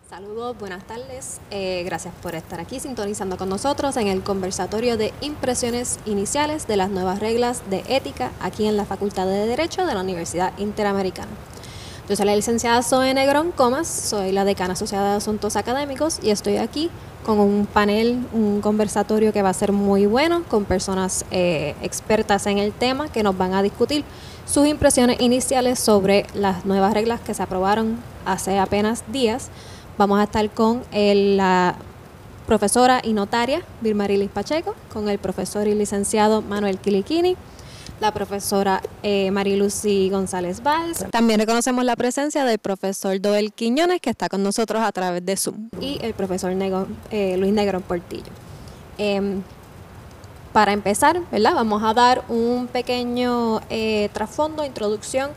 Saludos, buenas tardes. Gracias por estar aquí sintonizando con nosotros en el conversatorio de impresiones iniciales de las nuevas reglas de ética aquí en la Facultad de Derecho de la Universidad Interamericana. Yo soy la licenciada Zoe Negrón Comas, soy la decana asociada de Asuntos Académicos y estoy aquí con un panel, un conversatorio que va a ser muy bueno con personas expertas en el tema que nos van a discutir sus impresiones iniciales sobre las nuevas reglas que se aprobaron hace apenas días. Vamos a estar con la profesora y notaria Vilmarilis Pacheco, con el profesor y licenciado Manuel Quiliquini, la profesora Marilucy González Báez. También reconocemos la presencia del profesor Doel Quiñones, que está con nosotros a través de Zoom, y el profesor Luis Negrón Portillo. Para empezar, ¿verdad? Vamos a dar un pequeño trasfondo, introducción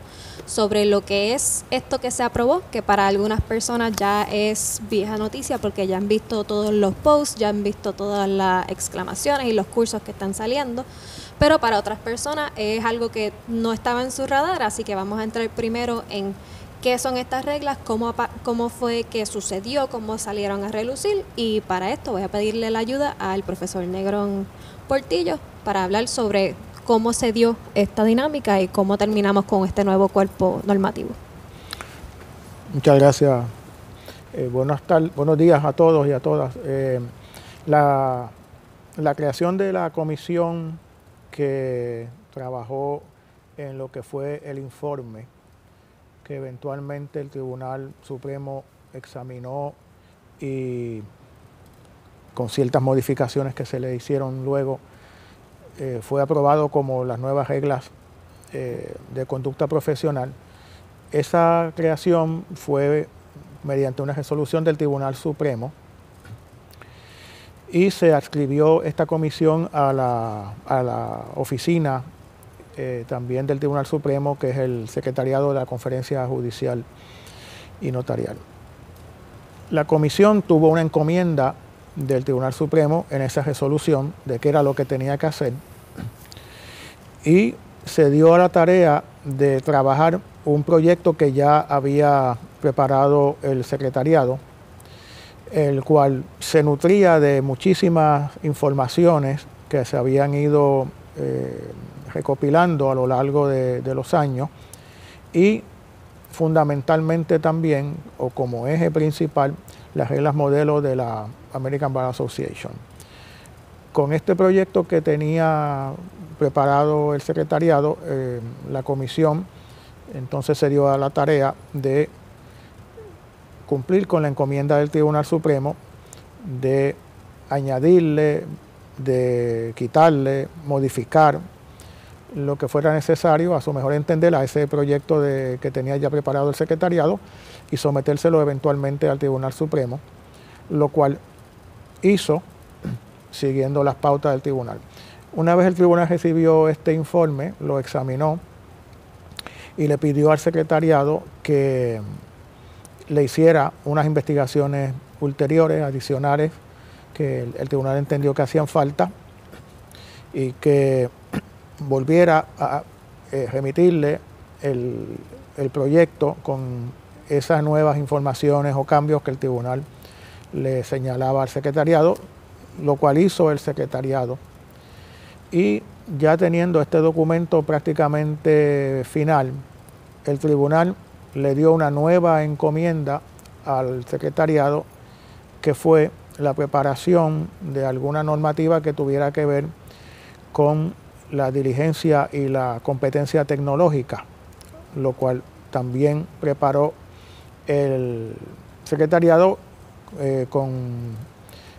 sobre lo que es esto que se aprobó, que para algunas personas ya es vieja noticia porque ya han visto todos los posts, ya han visto todas las exclamaciones y los cursos que están saliendo, pero para otras personas es algo que no estaba en su radar, así que vamos a entrar primero en qué son estas reglas, cómo fue que sucedió, cómo salieron a relucir, y para esto voy a pedirle la ayuda al profesor Negrón Portillo para hablar sobre cómo se dio esta dinámica y cómo terminamos con este nuevo cuerpo normativo. Muchas gracias. Buenos días a todos y a todas. La creación de la comisión que trabajó en lo que fue el informe que eventualmente el Tribunal Supremo examinó y con ciertas modificaciones que se le hicieron luego, fue aprobado como las nuevas reglas de conducta profesional. Esa creación fue mediante una resolución del Tribunal Supremo y se adscribió esta comisión a la oficina también del Tribunal Supremo, que es el Secretariado de la Conferencia Judicial y Notarial. La comisión tuvo una encomienda del Tribunal Supremo en esa resolución de qué era lo que tenía que hacer, y se dio a la tarea de trabajar un proyecto que ya había preparado el secretariado, el cual se nutría de muchísimas informaciones que se habían ido recopilando a lo largo de los años, y fundamentalmente también, o como eje principal, las reglas modelo de la American Bar Association. Con este proyecto que tenía preparado el secretariado, la comisión entonces se dio a la tarea de cumplir con la encomienda del Tribunal Supremo de añadirle, de quitarle, modificar lo que fuera necesario a su mejor entender a ese proyecto que tenía ya preparado el secretariado y sometérselo eventualmente al Tribunal Supremo, lo cual hizo siguiendo las pautas del tribunal. Una vez el tribunal recibió este informe, lo examinó y le pidió al secretariado que le hiciera unas investigaciones ulteriores, adicionales, que el tribunal entendió que hacían falta, y que volviera a remitirle el proyecto con esas nuevas informaciones o cambios que el tribunal le señalaba al secretariado, lo cual hizo el secretariado. Y ya teniendo este documento prácticamente final, el tribunal le dio una nueva encomienda al secretariado, que fue la preparación de alguna normativa que tuviera que ver con la diligencia y la competencia tecnológica, lo cual también preparó el secretariado con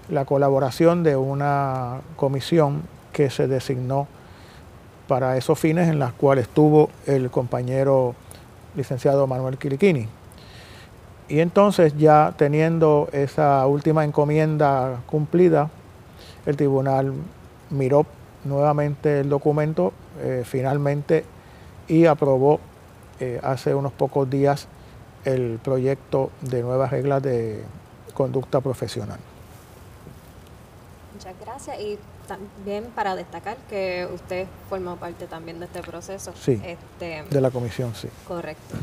la colaboración de una comisión que se designó para esos fines, en las cuales estuvo el compañero licenciado Manuel Quiliquini. Y entonces, ya teniendo esa última encomienda cumplida, el tribunal miró nuevamente el documento finalmente y aprobó hace unos pocos días el proyecto de nuevas reglas de conducta profesional. Muchas gracias, y también para destacar que usted formó parte también de este proceso. Sí, de la comisión, sí. Correcto.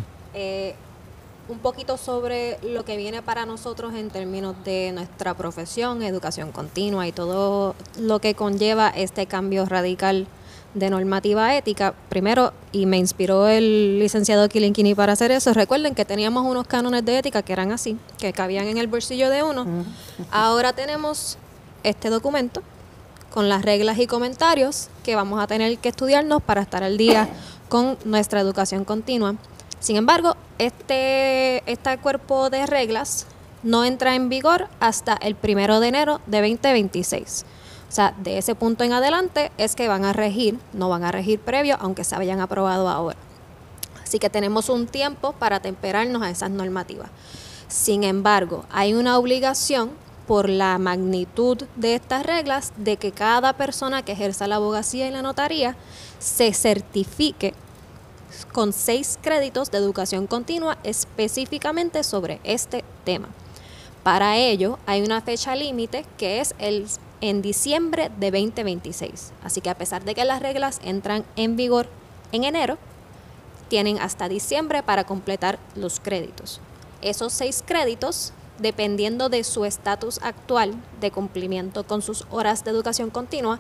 un poquito sobre lo que viene para nosotros en términos de nuestra profesión, educación continua y todo lo que conlleva este cambio radical de normativa ética. Primero, y me inspiró el licenciado Quilinquini para hacer eso, recuerden que teníamos unos cánones de ética que eran así, que cabían en el bolsillo de uno. Ahora tenemos este documento con las reglas y comentarios que vamos a tener que estudiarnos para estar al día con nuestra educación continua. Sin embargo, este cuerpo de reglas no entra en vigor hasta el 1 de enero de 2026. O sea, de ese punto en adelante es que van a regir, no van a regir previo, aunque se hayan aprobado ahora. Así que tenemos un tiempo para atemperarnos a esas normativas. Sin embargo, hay una obligación por la magnitud de estas reglas de que cada persona que ejerza la abogacía y la notaría se certifique con 6 créditos de educación continua específicamente sobre este tema. Para ello hay una fecha límite que es en diciembre de 2026. Así que a pesar de que las reglas entran en vigor en enero, tienen hasta diciembre para completar los créditos. Esos 6 créditos, dependiendo de su estatus actual de cumplimiento con sus horas de educación continua,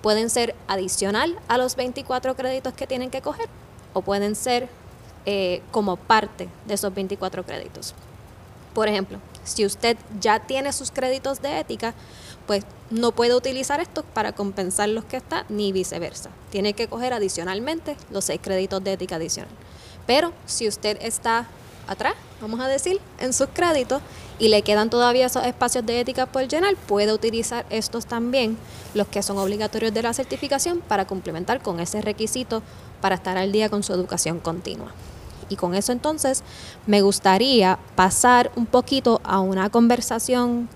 pueden ser adicional a los 24 créditos que tienen que coger o pueden ser como parte de esos 24 créditos. Por ejemplo, si usted ya tiene sus créditos de ética, pues no puede utilizar estos para compensar los que está, ni viceversa. Tiene que coger adicionalmente los 6 créditos de ética adicional. Pero si usted está atrás, vamos a decir, en sus créditos y le quedan todavía esos espacios de ética por llenar, puede utilizar estos también, los que son obligatorios de la certificación, para complementar con ese requisito para estar al día con su educación continua. Y con eso entonces me gustaría pasar un poquito a una conversación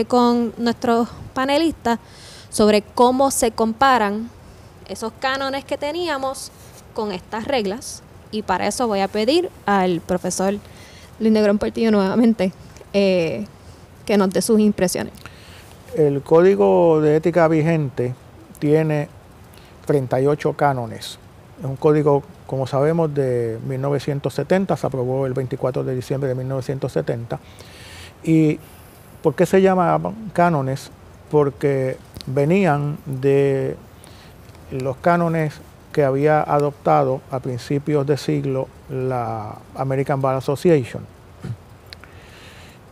con nuestros panelistas sobre cómo se comparan esos cánones que teníamos con estas reglas. Y para eso voy a pedir al profesor Luis Negrón Portillo nuevamente que nos dé sus impresiones. El Código de Ética vigente tiene 38 cánones. Es un código, como sabemos, de 1970, se aprobó el 24 de diciembre de 1970. ¿Y por qué se llamaban cánones? Porque venían de los cánones que había adoptado a principios de siglo la American Bar Association.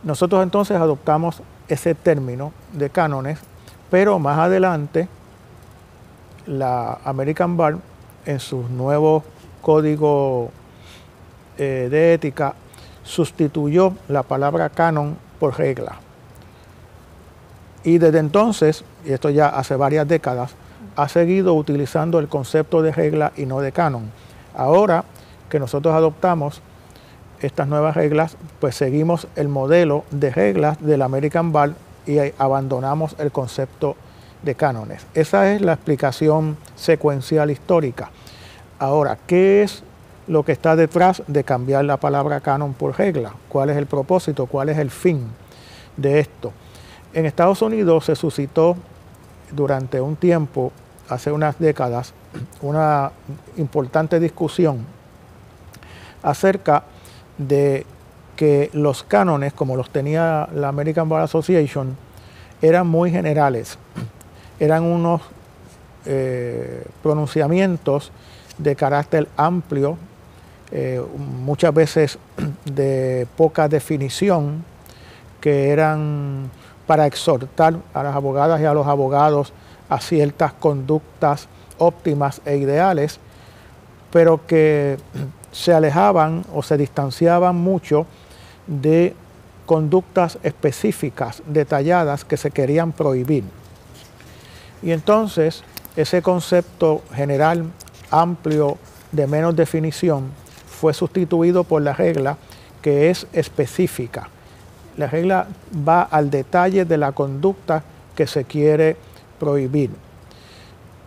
Nosotros entonces adoptamos ese término de cánones, pero más adelante la American Bar, en sus nuevos códigos de ética, sustituyó la palabra canon por regla. Y desde entonces, y esto ya hace varias décadas, ha seguido utilizando el concepto de regla y no de canon. Ahora que nosotros adoptamos estas nuevas reglas, pues seguimos el modelo de reglas del American Bar y abandonamos el concepto de cánones. Esa es la explicación secuencial histórica. Ahora, ¿qué es lo que está detrás de cambiar la palabra canon por regla? ¿Cuál es el propósito? ¿Cuál es el fin de esto? En Estados Unidos se suscitó durante un tiempo, hace unas décadas, una importante discusión acerca de que los cánones, como los tenía la American Bar Association, eran muy generales. Eran unos pronunciamientos de carácter amplio, muchas veces de poca definición, que eran para exhortar a las abogadas y a los abogados a ciertas conductas óptimas e ideales, pero que se alejaban o se distanciaban mucho de conductas específicas, detalladas, que se querían prohibir. Y entonces ese concepto general, amplio, de menos definición, fue sustituido por la regla, que es específica. La regla va al detalle de la conducta que se quiere prohibir.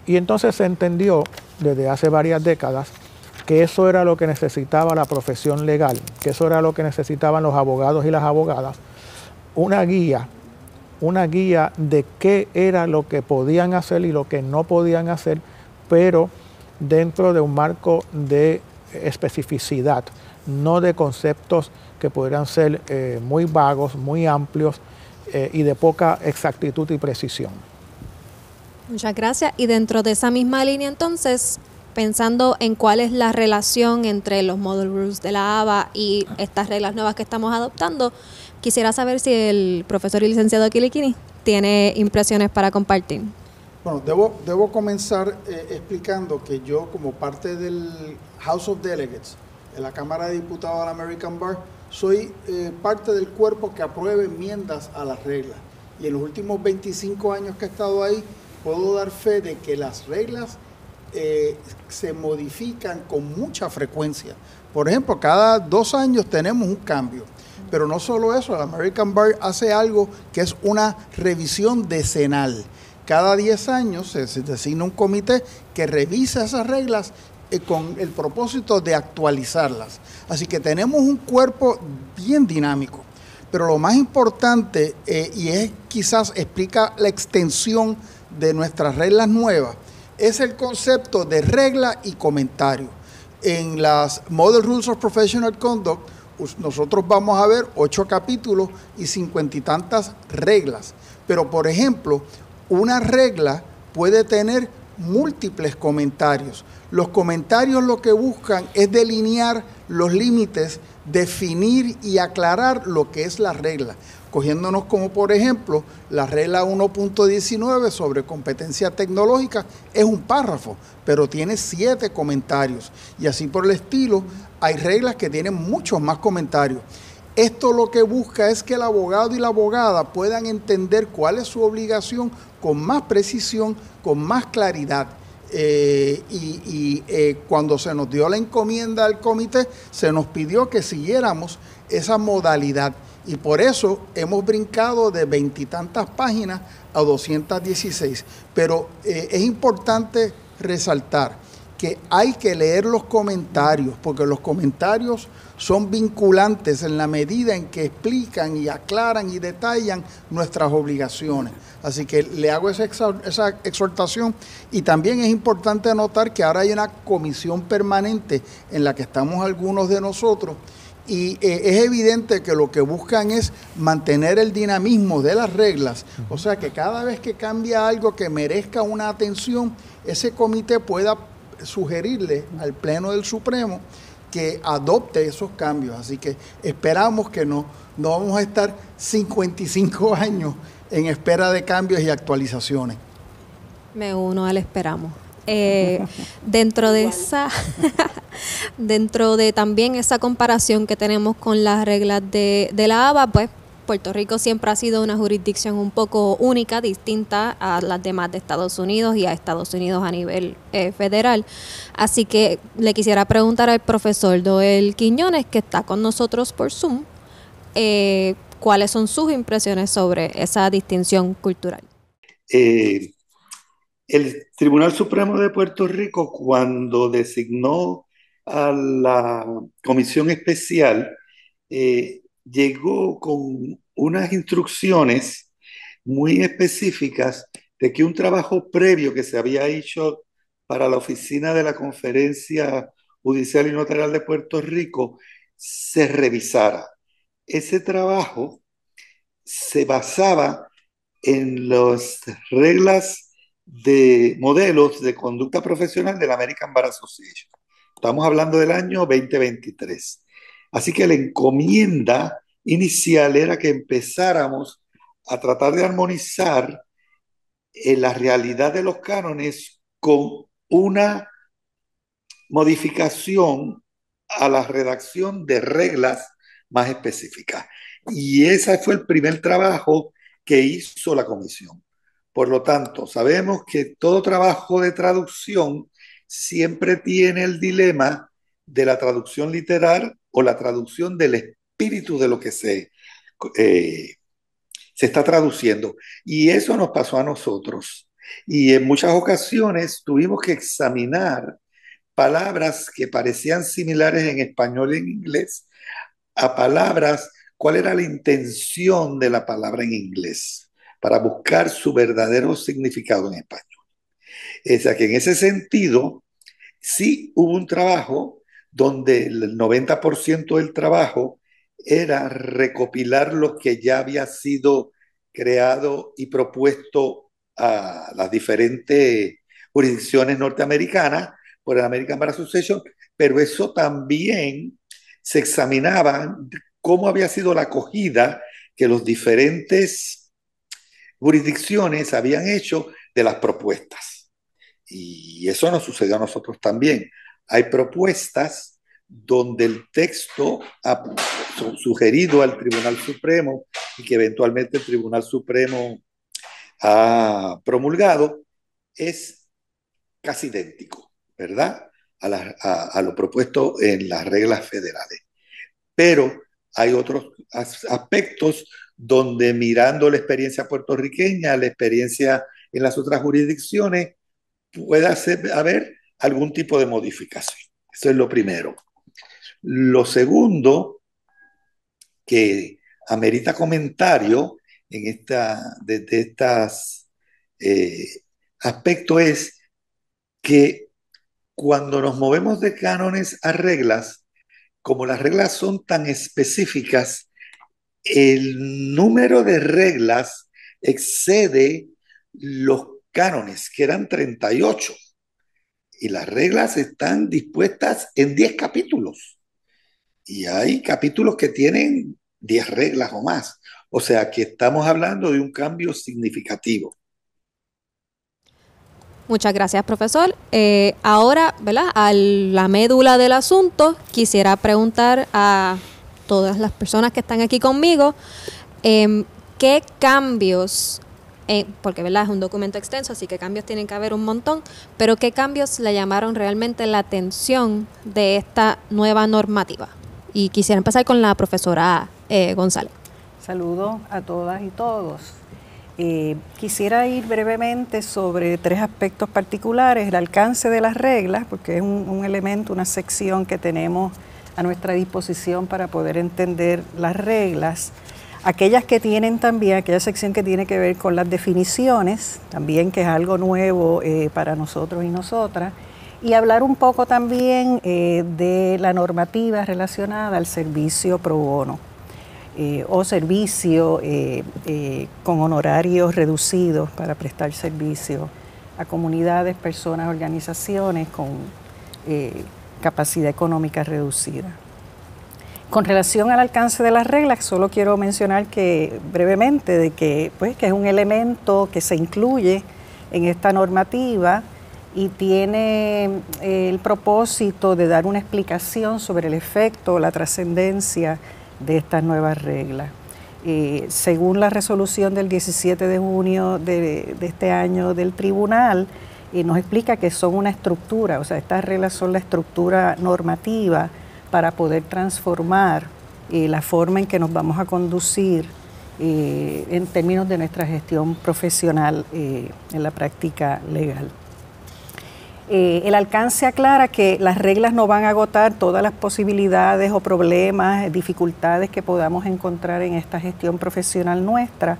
Y entonces se entendió desde hace varias décadas que eso era lo que necesitaba la profesión legal, que eso era lo que necesitaban los abogados y las abogadas, una guía de qué era lo que podían hacer y lo que no podían hacer, pero dentro de un marco de especificidad, no de conceptos que podrían ser muy vagos, muy amplios y de poca exactitud y precisión. Muchas gracias. Y dentro de esa misma línea, entonces, pensando en cuál es la relación entre los Model Rules de la ABA y estas reglas nuevas que estamos adoptando, quisiera saber si el profesor y licenciado Kilikini tiene impresiones para compartir. Bueno, debo comenzar explicando que yo, como parte del House of Delegates, de la Cámara de Diputados de la American Bar, soy parte del cuerpo que aprueba enmiendas a las reglas. Y en los últimos 25 años que he estado ahí, puedo dar fe de que las reglas se modifican con mucha frecuencia. Por ejemplo, cada 2 años tenemos un cambio. Pero no solo eso, la American Bar hace algo que es una revisión decenal. Cada 10 años se designa un comité que revisa esas reglas con el propósito de actualizarlas. Así que tenemos un cuerpo bien dinámico. Pero lo más importante, y es quizás explica la extensión de nuestras reglas nuevas, es el concepto de regla y comentario. En las Model Rules of Professional Conduct, nosotros vamos a ver 8 capítulos y 50 y tantas reglas. Pero, por ejemplo, una regla puede tener múltiples comentarios. Los comentarios lo que buscan es delinear los límites, definir y aclarar lo que es la regla. Cogiéndonos como por ejemplo, la regla 1.19 sobre competencia tecnológica es un párrafo, pero tiene 7 comentarios. Y así por el estilo, hay reglas que tienen muchos más comentarios. Esto lo que busca es que el abogado y la abogada puedan entender cuál es su obligación con más precisión, con más claridad. Cuando se nos dio la encomienda al comité, se nos pidió que siguiéramos esa modalidad. Y por eso hemos brincado de 20 y tantas páginas a 216. Pero es importante resaltar que hay que leer los comentarios, porque los comentarios son vinculantes en la medida en que explican y aclaran y detallan nuestras obligaciones. Así que le hago esa exhortación. Y también es importante notar que ahora hay una comisión permanente en la que estamos algunos de nosotros, y es evidente que lo que buscan es mantener el dinamismo de las reglas. O sea que cada vez que cambia algo que merezca una atención, ese comité pueda sugerirle al Pleno del Supremo que adopte esos cambios. Así que esperamos que no vamos a estar 55 años en espera de cambios y actualizaciones. Me uno al esperamos. Dentro de esa dentro de también esa comparación que tenemos con las reglas de la ABA, pues Puerto Rico siempre ha sido una jurisdicción un poco única, distinta a las demás de Estados Unidos y a Estados Unidos a nivel federal. Así que le quisiera preguntar al profesor Doel Quiñones, que está con nosotros por Zoom, ¿cuáles son sus impresiones sobre esa distinción cultural? El Tribunal Supremo de Puerto Rico, cuando designó a la comisión especial, llegó con unas instrucciones muy específicas de que un trabajo previo que se había hecho para la oficina de la Conferencia Judicial y Notarial de Puerto Rico se revisara. Ese trabajo se basaba en las reglas de modelos de conducta profesional de la American Bar Association. Estamos hablando del año 2023. Así que la encomienda inicial era que empezáramos a tratar de armonizar la realidad de los cánones con una modificación a la redacción de reglas más específicas. Y ese fue el primer trabajo que hizo la comisión. Por lo tanto, sabemos que todo trabajo de traducción siempre tiene el dilema de la traducción literal o la traducción del espíritu de lo que se está traduciendo. Y eso nos pasó a nosotros. Y en muchas ocasiones tuvimos que examinar palabras que parecían similares en español y en inglés a palabras, cuál era la intención de la palabra en inglés para buscar su verdadero significado en español. O sea que en ese sentido, sí hubo un trabajo donde el 90% del trabajo era recopilar lo que ya había sido creado y propuesto a las diferentes jurisdicciones norteamericanas por el American Bar Association, pero eso también se examinaba cómo había sido la acogida que los diferentes jurisdicciones habían hecho de las propuestas. Y eso nos sucedió a nosotros también. Hay propuestas donde el texto sugerido al Tribunal Supremo y que eventualmente el Tribunal Supremo ha promulgado es casi idéntico, ¿verdad? A lo propuesto en las reglas federales. Pero hay otros aspectos donde mirando la experiencia puertorriqueña, la experiencia en las otras jurisdicciones, puede haber algún tipo de modificación. Eso es lo primero. Lo segundo, que amerita comentario de estos aspectos, es que cuando nos movemos de cánones a reglas, como las reglas son tan específicas, el número de reglas excede los cánones, que eran 38. Y las reglas están dispuestas en 10 capítulos. Y hay capítulos que tienen 10 reglas o más. O sea que estamos hablando de un cambio significativo. Muchas gracias, profesor. Ahora, ¿verdad?, a la médula del asunto, quisiera preguntar a todas las personas que están aquí conmigo, ¿qué cambios, porque ¿verdad?, es un documento extenso, así que cambios tienen que haber un montón, pero qué cambios le llamaron realmente la atención de esta nueva normativa? Y quisiera empezar con la profesora González. Saludos a todas y todos. Quisiera ir brevemente sobre 3 aspectos particulares: el alcance de las reglas, porque es un elemento, una sección que tenemos a nuestra disposición para poder entender las reglas; aquellas que tienen también, aquella sección que tiene que ver con las definiciones, también, que es algo nuevo para nosotros y nosotras; y hablar un poco también de la normativa relacionada al servicio pro bono. O servicio con honorarios reducidos para prestar servicio a comunidades, personas, organizaciones con capacidad económica reducida. Con relación al alcance de las reglas, solo quiero mencionar que brevemente de que es un elemento que se incluye en esta normativa y tiene el propósito de dar una explicación sobre el efecto, la trascendencia de estas nuevas reglas. Según la resolución del 17 de junio de este año del tribunal, nos explica que son una estructura, o sea, estas reglas son la estructura normativa para poder transformar la forma en que nos vamos a conducir en términos de nuestra gestión profesional en la práctica legal. El alcance aclara que las reglas no van a agotar todas las posibilidades o problemas, dificultades que podamos encontrar en esta gestión profesional nuestra,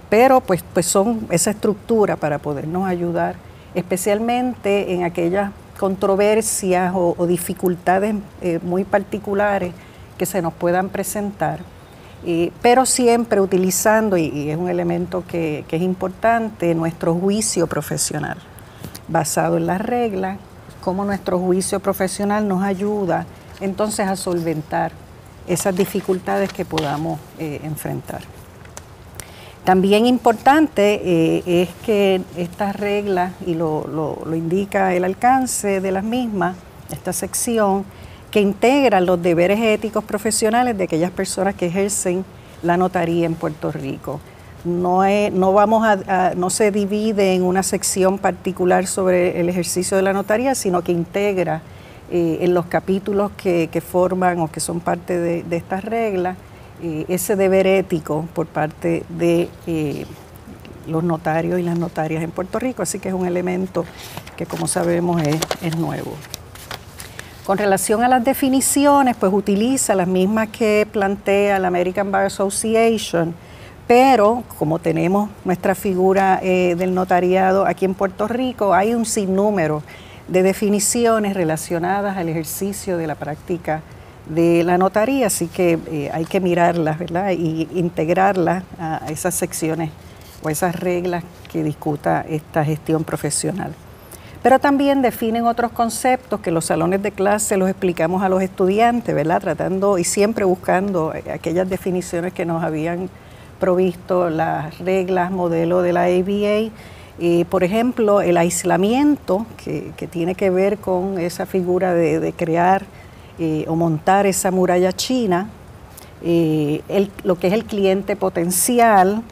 pero pues son esa estructura para podernos ayudar, especialmente en aquellas controversias o dificultades muy particulares que se nos puedan presentar, pero siempre utilizando, y es un elemento que es importante, nuestro juicio profesional basado en las reglas, cómo nuestro juicio profesional nos ayuda entonces a solventar esas dificultades que podamos enfrentar. También importante es que estas reglas, y lo indica el alcance de las mismas, esta sección, que integran los deberes éticos profesionales de aquellas personas que ejercen la notaría en Puerto Rico. No se divide en una sección particular sobre el ejercicio de la notaría, sino que integra en los capítulos que forman o que son parte de estas reglas ese deber ético por parte de los notarios y las notarias en Puerto Rico. Así que es un elemento que, como sabemos, es nuevo. Con relación a las definiciones, pues utiliza las mismas que plantea la American Bar Association, pero como tenemos nuestra figura del notariado aquí en Puerto Rico, hay un sinnúmero de definiciones relacionadas al ejercicio de la práctica de la notaría, así que hay que mirarlas, ¿verdad? Y integrarlas a esas secciones o esas reglas que discuta esta gestión profesional. Pero también definen otros conceptos que los salones de clase los explicamos a los estudiantes, ¿verdad? Tratando y siempre buscando aquellas definiciones que nos habían provisto las reglas modelo de la ABA. Por ejemplo, el aislamiento, que tiene que ver con esa figura de crear o montar esa muralla china, lo que es el cliente potencial,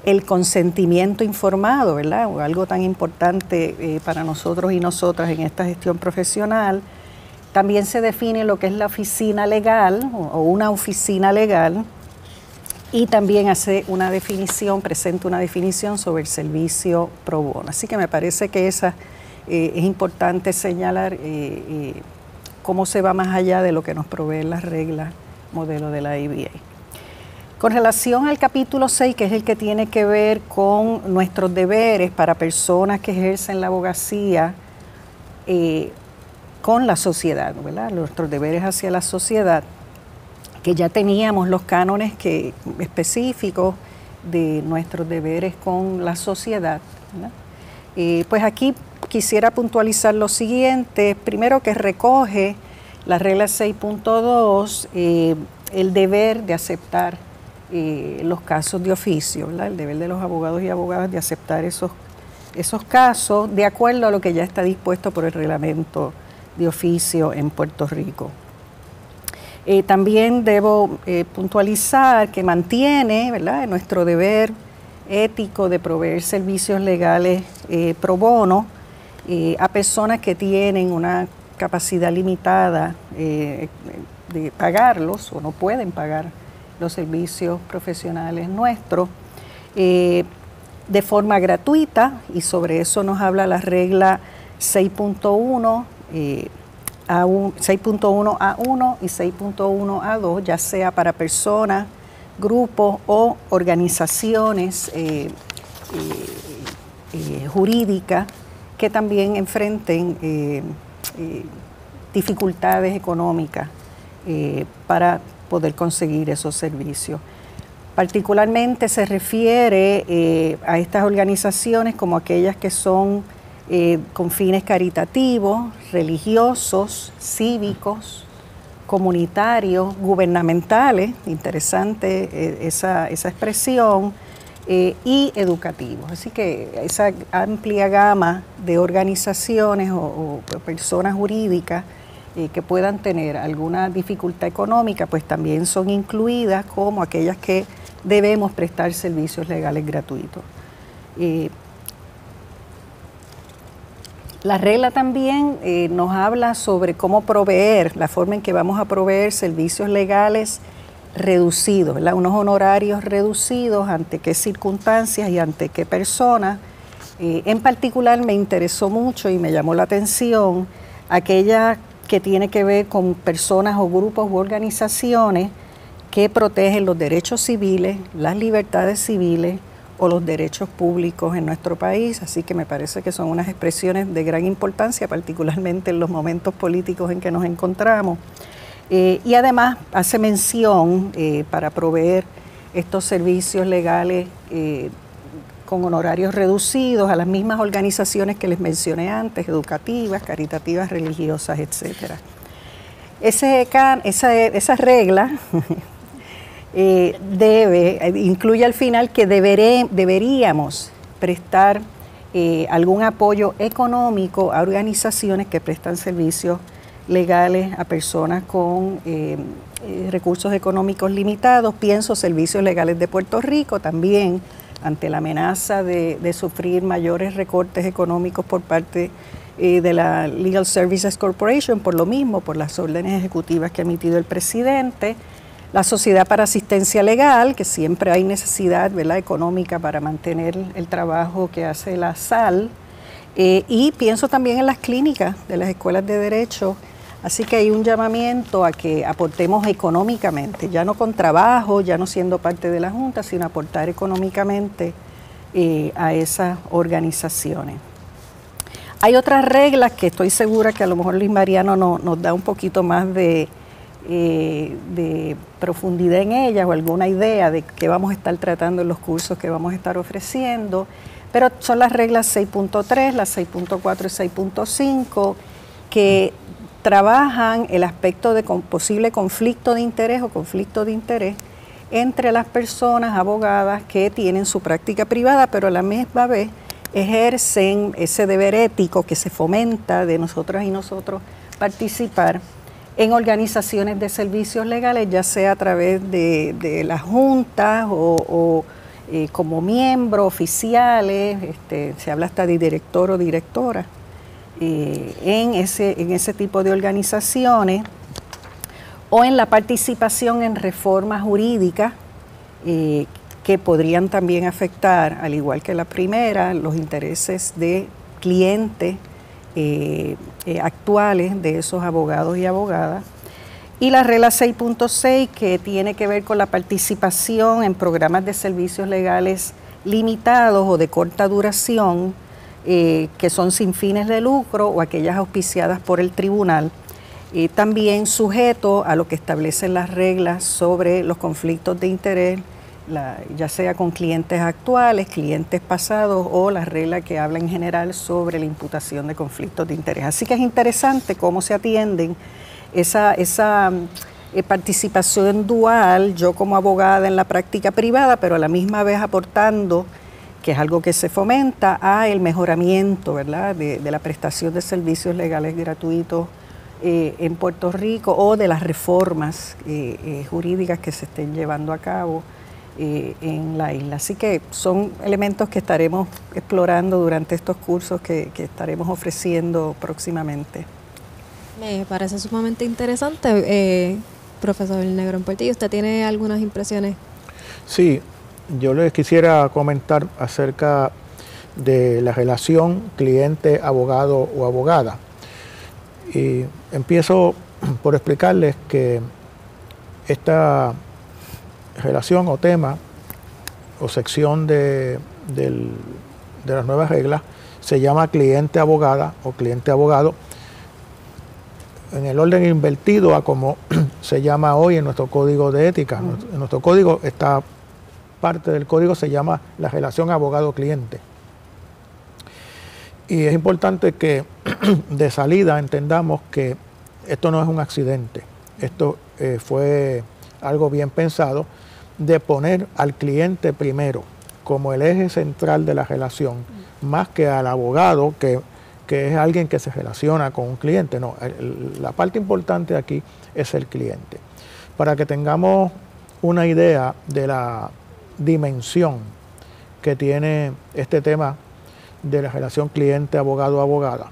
el consentimiento informado, ¿verdad? O algo tan importante para nosotros y nosotras en esta gestión profesional. También se define lo que es la oficina legal o una oficina legal, y también hace una definición, presenta una definición sobre el servicio pro bono. Así que me parece que esa es importante señalar cómo se va más allá de lo que nos proveen las reglas modelo de la ABA. Con relación al capítulo 6, que es el que tiene que ver con nuestros deberes para personas que ejercen la abogacía con la sociedad, ¿verdad? Nuestros deberes hacia la sociedad, que ya teníamos los cánones específicos de nuestros deberes con la sociedad, ¿verdad? Pues aquí quisiera puntualizar lo siguiente. Primero, que recoge la regla 6.2, el deber de aceptar los casos de oficio, ¿verdad? El deber de los abogados y abogadas de aceptar esos casos de acuerdo a lo que ya está dispuesto por el reglamento de oficio en Puerto Rico. También debo puntualizar que mantiene, ¿verdad?, nuestro deber ético de proveer servicios legales pro bono a personas que tienen una capacidad limitada de pagarlos o no pueden pagar los servicios profesionales nuestros de forma gratuita, y sobre eso nos habla la regla 6.1 6.1A1 y 6.1A2, ya sea para personas, grupos o organizaciones jurídicas que también enfrenten dificultades económicas para poder conseguir esos servicios. Particularmente se refiere a estas organizaciones como aquellas que son con fines caritativos, religiosos, cívicos, comunitarios, gubernamentales, interesante esa expresión, y educativos. Así que esa amplia gama de organizaciones o personas jurídicas que puedan tener alguna dificultad económica, pues también son incluidas como aquellas que debemos prestar servicios legales gratuitos. La regla también nos habla sobre cómo proveer, la forma en que vamos a proveer servicios legales reducidos, ¿verdad? Unos honorarios reducidos, ante qué circunstancias y ante qué personas. En particular me interesó mucho y me llamó la atención aquella que tiene que ver con personas o grupos u organizaciones que protegen los derechos civiles, las libertades civiles o los derechos públicos en nuestro país. Así que me parece que son unas expresiones de gran importancia, particularmente en los momentos políticos en que nos encontramos. Y además hace mención para proveer estos servicios legales con honorarios reducidos a las mismas organizaciones que les mencioné antes, educativas, caritativas, religiosas, etc. Esa regla incluye al final que deberíamos prestar algún apoyo económico a organizaciones que prestan servicios legales a personas con recursos económicos limitados. Pienso Servicios Legales de Puerto Rico también, ante la amenaza de sufrir mayores recortes económicos por parte de la Legal Services Corporation, por lo mismo, por las órdenes ejecutivas que ha emitido el presidente. La Sociedad para Asistencia Legal, que siempre hay necesidad, ¿verdad?, económica para mantener el trabajo que hace la SAL, y pienso también en las clínicas de las escuelas de derecho. Así que hay un llamamiento a que aportemos económicamente, ya no con trabajo, ya no siendo parte de la Junta, sino aportar económicamente a esas organizaciones. Hay otras reglas que estoy segura que a lo mejor Luis Mariano nos da un poquito más de profundidad en ellas o alguna idea de qué vamos a estar tratando en los cursos que vamos a estar ofreciendo, pero son las reglas 6.3, las 6.4 y 6.5 que trabajan el aspecto de posible conflicto de interés o conflicto de interés entre las personas abogadas que tienen su práctica privada, pero a la misma vez ejercen ese deber ético que se fomenta de nosotras y nosotros participar en organizaciones de servicios legales, ya sea a través de las juntas o como miembros oficiales, se habla hasta de director o directora, en ese tipo de organizaciones, o en la participación en reformas jurídicas que podrían también afectar, al igual que la primera, los intereses de clientes actuales de esos abogados y abogadas. Y la regla 6.6, que tiene que ver con la participación en programas de servicios legales limitados o de corta duración, que son sin fines de lucro o aquellas auspiciadas por el tribunal, también sujeto a lo que establecen las reglas sobre los conflictos de interés, ya sea con clientes actuales, clientes pasados o las reglas que hablan en general sobre la imputación de conflictos de interés. Así que es interesante cómo se atienden esa participación dual, yo como abogada en la práctica privada, pero a la misma vez aportando, que es algo que se fomenta, a el mejoramiento, ¿verdad?, de la prestación de servicios legales gratuitos en Puerto Rico, o de las reformas jurídicas que se estén llevando a cabo en la isla. Así que son elementos que estaremos explorando durante estos cursos que estaremos ofreciendo próximamente. Me parece sumamente interesante, profesor Negrón Portillo. ¿Usted tiene algunas impresiones? Sí, yo les quisiera comentar acerca de la relación cliente-abogado o abogada. Y empiezo por explicarles que esta relación o tema o sección de las nuevas reglas se llama cliente-abogada o cliente-abogado, en el orden invertido a como se llama hoy en nuestro código de ética. En nuestro código, esta parte del código se llama la relación abogado-cliente. Y es importante que de salida entendamos que esto no es un accidente. Esto fue algo bien pensado, de poner al cliente primero como el eje central de la relación, más que al abogado, que es alguien que se relaciona con un cliente. No, la parte importante aquí es el cliente. Para que tengamos una idea de la dimensión que tiene este tema de la relación cliente-abogado-abogada,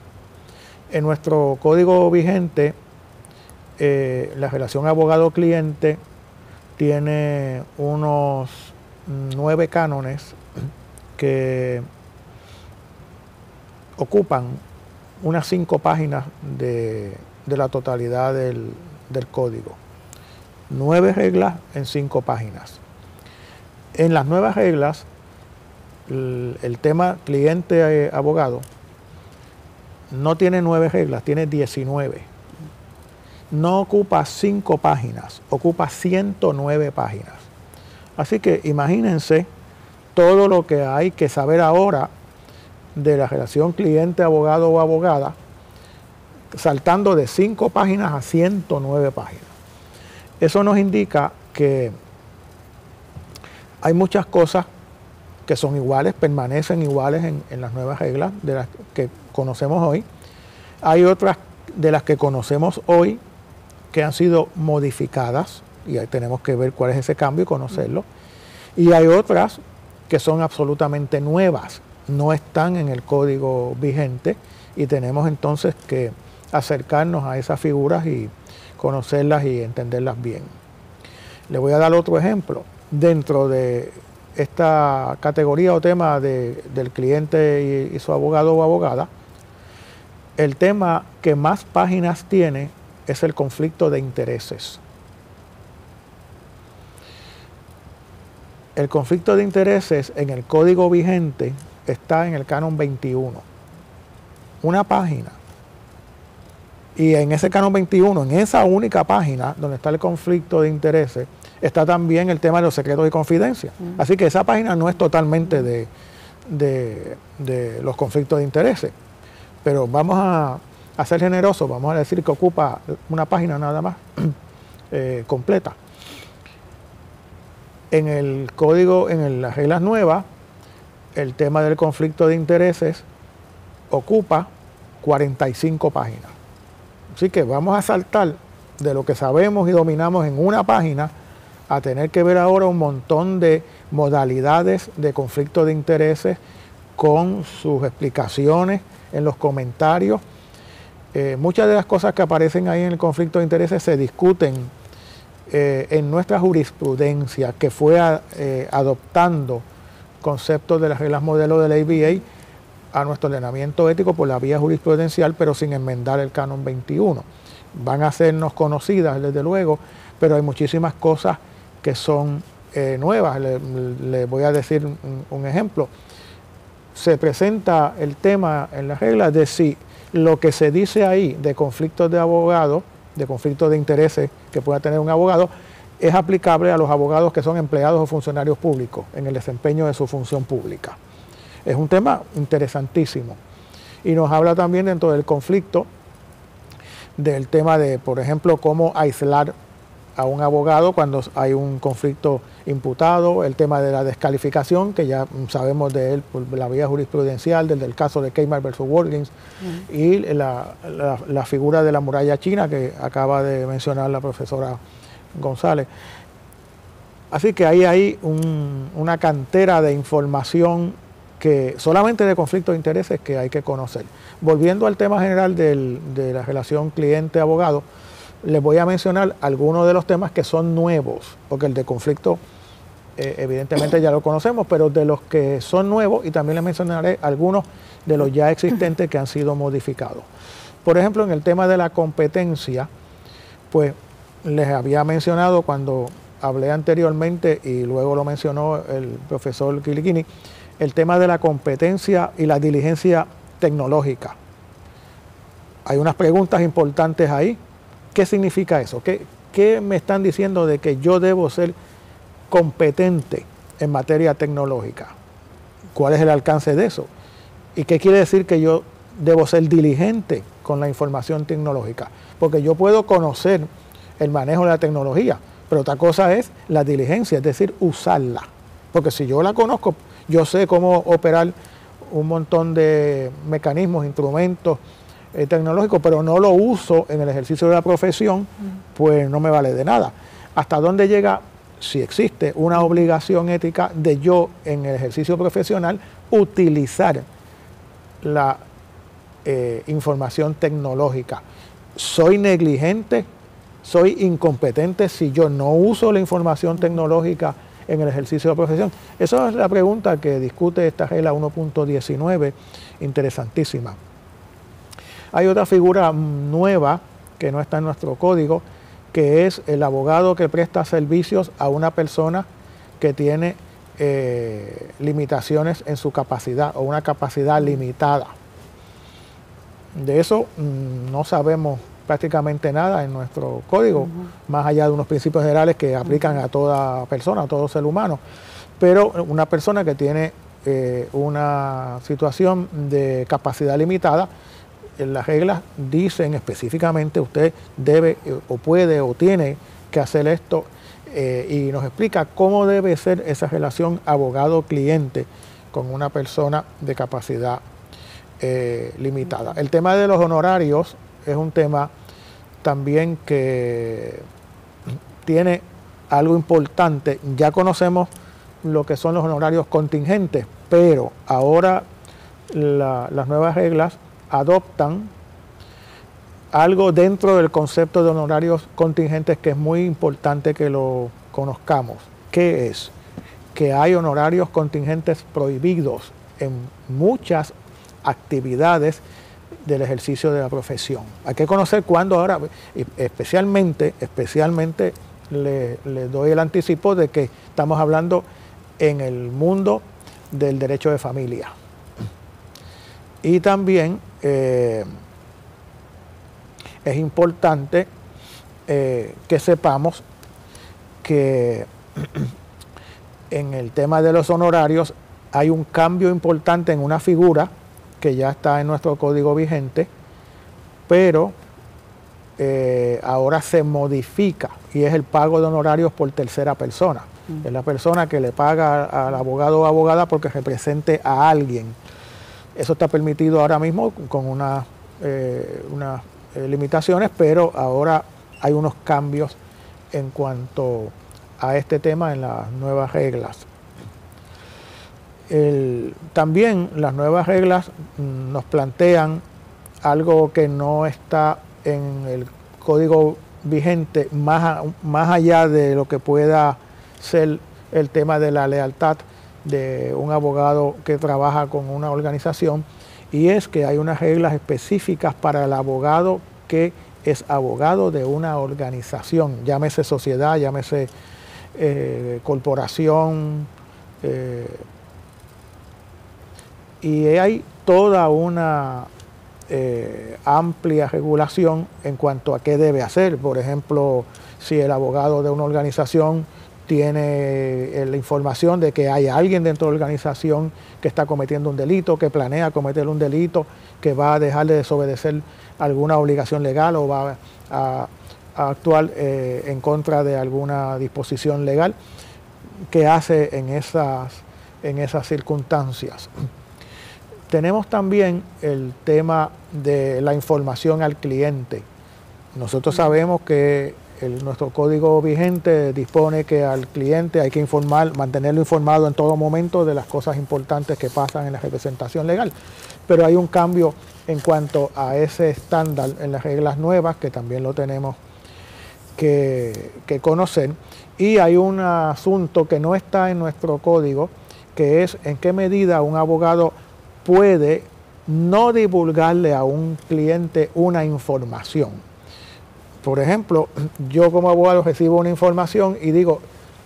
en nuestro código vigente, la relación abogado-cliente tiene unos 9 cánones que ocupan unas 5 páginas de la totalidad del código. 9 reglas en 5 páginas. En las nuevas reglas, el tema cliente-abogado no tiene 9 reglas, tiene 19. No ocupa 5 páginas, ocupa 109 páginas. Así que imagínense todo lo que hay que saber ahora de la relación cliente-abogado o abogada, saltando de 5 páginas a 109 páginas. Eso nos indica que hay muchas cosas que son iguales, permanecen iguales en las nuevas reglas de las que conocemos hoy. Hay otras de las que conocemos hoy que han sido modificadas, y ahí tenemos que ver cuál es ese cambio y conocerlo. Y hay otras que son absolutamente nuevas, no están en el código vigente, y tenemos entonces que acercarnos a esas figuras y conocerlas y entenderlas bien. Le voy a dar otro ejemplo. Dentro de esta categoría o tema del cliente y su abogado o abogada, el tema que más páginas tiene es el conflicto de intereses. El conflicto de intereses en el código vigente está en el canon 21. una página. Y en ese canon 21, en esa única página donde está el conflicto de intereses, está también el tema de los secretos y confidencia. Así que esa página no es totalmente de los conflictos de intereses. Pero vamos a ser generosos, vamos a decir que ocupa una página nada más completa. En el código, en las reglas nuevas, el tema del conflicto de intereses ocupa 45 páginas. Así que vamos a saltar de lo que sabemos y dominamos en una página a tener que ver ahora un montón de modalidades de conflicto de intereses con sus explicaciones en los comentarios. Muchas de las cosas que aparecen ahí en el conflicto de intereses se discuten en nuestra jurisprudencia, que fue adoptando conceptos de las reglas modelo de la ABA a nuestro ordenamiento ético por la vía jurisprudencial, pero sin enmendar el canon 21. Van a hacernos conocidas, desde luego, pero hay muchísimas cosas que son nuevas. Les voy a decir un ejemplo. Se presenta el tema en las reglas de si lo que se dice ahí de conflictos de abogados, de conflictos de intereses que pueda tener un abogado, es aplicable a los abogados que son empleados o funcionarios públicos en el desempeño de su función pública. Es un tema interesantísimo. Y nos habla también dentro del conflicto del tema de, por ejemplo, cómo aislar a un abogado cuando hay un conflicto imputado, el tema de la descalificación, que ya sabemos de él por la vía jurisprudencial, desde el caso de Kmart versus Walgreens, y la figura de la muralla china que acaba de mencionar la profesora González. Así que ahí hay una cantera de información que solamente de conflictos de intereses que hay que conocer. Volviendo al tema general de la relación cliente-abogado, les voy a mencionar algunos de los temas que son nuevos, porque el de conflicto evidentemente ya lo conocemos, pero de los que son nuevos, y también les mencionaré algunos de los ya existentes que han sido modificados. Por ejemplo, en el tema de la competencia, pues les había mencionado cuando hablé anteriormente, y luego lo mencionó el profesor Kiliquini, el tema de la competencia y la diligencia tecnológica. Hay unas preguntas importantes ahí. ¿Qué significa eso? ¿Qué me están diciendo de que yo debo ser competente en materia tecnológica? ¿Cuál es el alcance de eso? ¿Y qué quiere decir que yo debo ser diligente con la información tecnológica? Porque yo puedo conocer el manejo de la tecnología, pero otra cosa es la diligencia, es decir, usarla. Porque si yo la conozco, yo sé cómo operar un montón de mecanismos, instrumentos tecnológicos, pero no lo uso en el ejercicio de la profesión, pues no me vale de nada. ¿Hasta dónde llega, si existe una obligación ética de yo en el ejercicio profesional utilizar la información tecnológica? ¿Soy negligente? ¿Soy incompetente si yo no uso la información tecnológica en el ejercicio de la profesión? Esa es la pregunta que discute esta regla 1.19, interesantísima. Hay otra figura nueva que no está en nuestro código, que es el abogado que presta servicios a una persona que tiene limitaciones en su capacidad o una capacidad limitada. De eso no sabemos prácticamente nada en nuestro código, más allá de unos principios generales que aplican a toda persona, a todo ser humano. Pero una persona que tiene una situación de capacidad limitada, las reglas dicen específicamente usted debe o puede o tiene que hacer esto, y nos explica cómo debe ser esa relación abogado-cliente con una persona de capacidad limitada. El tema de los honorarios es un tema también que tiene algo importante. Ya conocemos lo que son los honorarios contingentes, pero ahora las nuevas reglas adoptan algo dentro del concepto de honorarios contingentes que es muy importante que lo conozcamos. ¿Qué es? Que hay honorarios contingentes prohibidos en muchas actividades del ejercicio de la profesión. Hay que conocer cuándo ahora, especialmente le doy el anticipo de que estamos hablando en el mundo del derecho de familia. Y también es importante que sepamos que en el tema de los honorarios hay un cambio importante en una figura que ya está en nuestro código vigente, pero ahora se modifica y es el pago de honorarios por tercera persona. Es la persona que le paga al abogado o abogada porque represente a alguien. Eso está permitido ahora mismo con unas limitaciones, pero ahora hay unos cambios en cuanto a este tema en las nuevas reglas. También las nuevas reglas nos plantean algo que no está en el código vigente, más allá de lo que pueda ser el tema de la lealtad de un abogado que trabaja con una organización, y es que hay unas reglas específicas para el abogado que es abogado de una organización, llámese sociedad, llámese corporación, y hay toda una amplia regulación en cuanto a qué debe hacer. Por ejemplo, si el abogado de una organización tiene la información de que hay alguien dentro de la organización que está cometiendo un delito, que planea cometer un delito, que va a dejar de desobedecer alguna obligación legal o va a actuar en contra de alguna disposición legal, ¿qué hace en esas circunstancias? Tenemos también el tema de la información al cliente. Nosotros sabemos que nuestro código vigente dispone que al cliente hay que mantenerlo informado en todo momento de las cosas importantes que pasan en la representación legal. Pero hay un cambio en cuanto a ese estándar en las reglas nuevas, que también lo tenemos que conocer. Y hay un asunto que no está en nuestro código, que es en qué medida un abogado puede no divulgarle a un cliente una información. Por ejemplo, yo como abogado recibo una información y digo,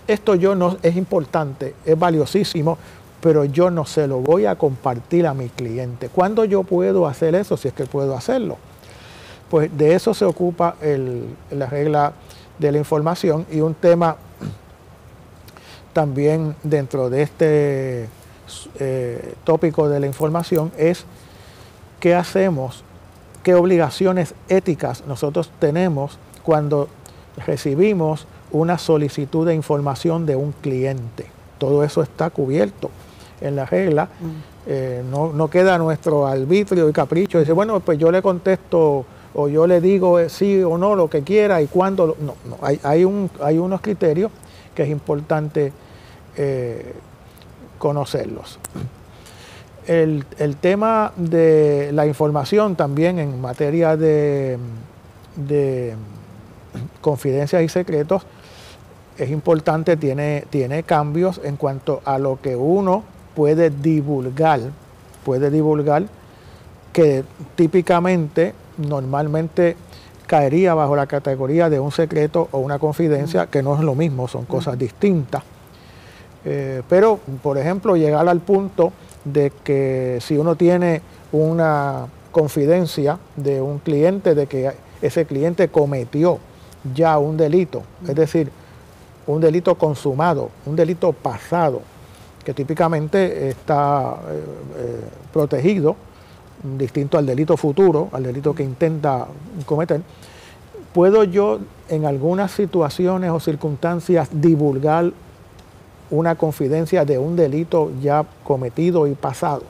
esto es importante, es valiosísimo, pero yo no se lo voy a compartir a mi cliente. ¿Cuándo yo puedo hacer eso? Si es que puedo hacerlo. Pues de eso se ocupa la regla de la información, y un tema también dentro de este tópico de la información es qué hacemos, qué obligaciones éticas nosotros tenemos cuando recibimos una solicitud de información de un cliente. Todo eso está cubierto en la regla. No queda nuestro arbitrio y capricho. Dice, bueno, pues yo le contesto o yo le digo sí o no, lo que quiera y cuándo. No, hay unos criterios que es importante conocerlos. El tema de la información también en materia de confidencias y secretos es importante, tiene cambios en cuanto a lo que uno puede divulgar, que típicamente, normalmente caería bajo la categoría de un secreto o una confidencia, que no es lo mismo, son cosas distintas. Pero, por ejemplo, llegar al punto de que si uno tiene una confidencia de un cliente de que ese cliente cometió ya un delito, es decir, un delito consumado, un delito pasado, que típicamente está protegido, distinto al delito futuro, al delito que intenta cometer, ¿puedo yo en algunas situaciones o circunstancias divulgar una confidencia de un delito ya cometido y pasado?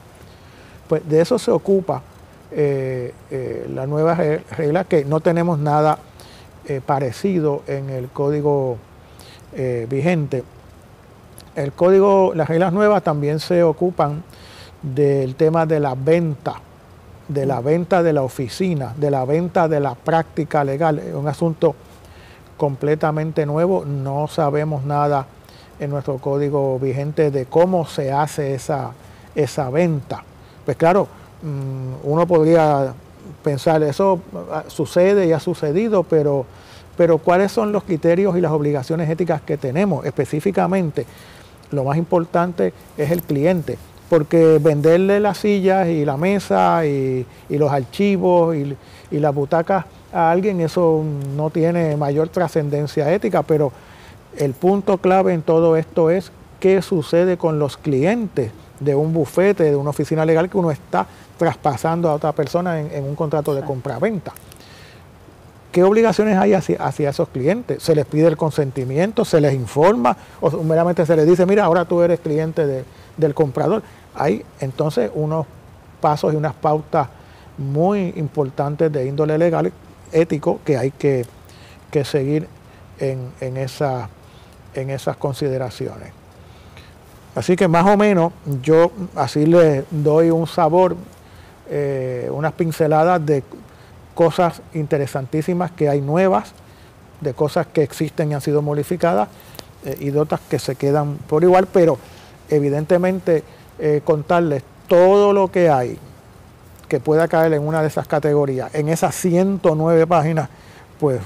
Pues de eso se ocupa la nueva regla, que no tenemos nada parecido en el código vigente. Las reglas nuevas también se ocupan del tema de la venta, de la oficina, de la venta de la práctica legal. Es un asunto completamente nuevo, no sabemos nada en nuestro código vigente de cómo se hace esa venta. Pues claro, uno podría pensar, eso sucede y ha sucedido, pero ¿cuáles son los criterios y las obligaciones éticas que tenemos? Específicamente, lo más importante es el cliente, porque venderle las sillas y la mesa y los archivos y las butacas a alguien, eso no tiene mayor trascendencia ética, pero el punto clave en todo esto es qué sucede con los clientes de un bufete, de una oficina legal que uno está traspasando a otra persona en un contrato de compra-venta. ¿Qué obligaciones hay hacia esos clientes? ¿Se les pide el consentimiento? ¿Se les informa? ¿O meramente se les dice, mira, ahora tú eres cliente del comprador? Hay entonces unos pasos y unas pautas muy importantes de índole legal, ético, que hay que seguir en esas consideraciones. Así que más o menos yo así les doy un sabor, unas pinceladas de cosas interesantísimas que hay nuevas, de cosas que existen y han sido modificadas, y de otras que se quedan por igual, pero evidentemente contarles todo lo que hay que pueda caer en una de esas categorías, en esas 109 páginas, pues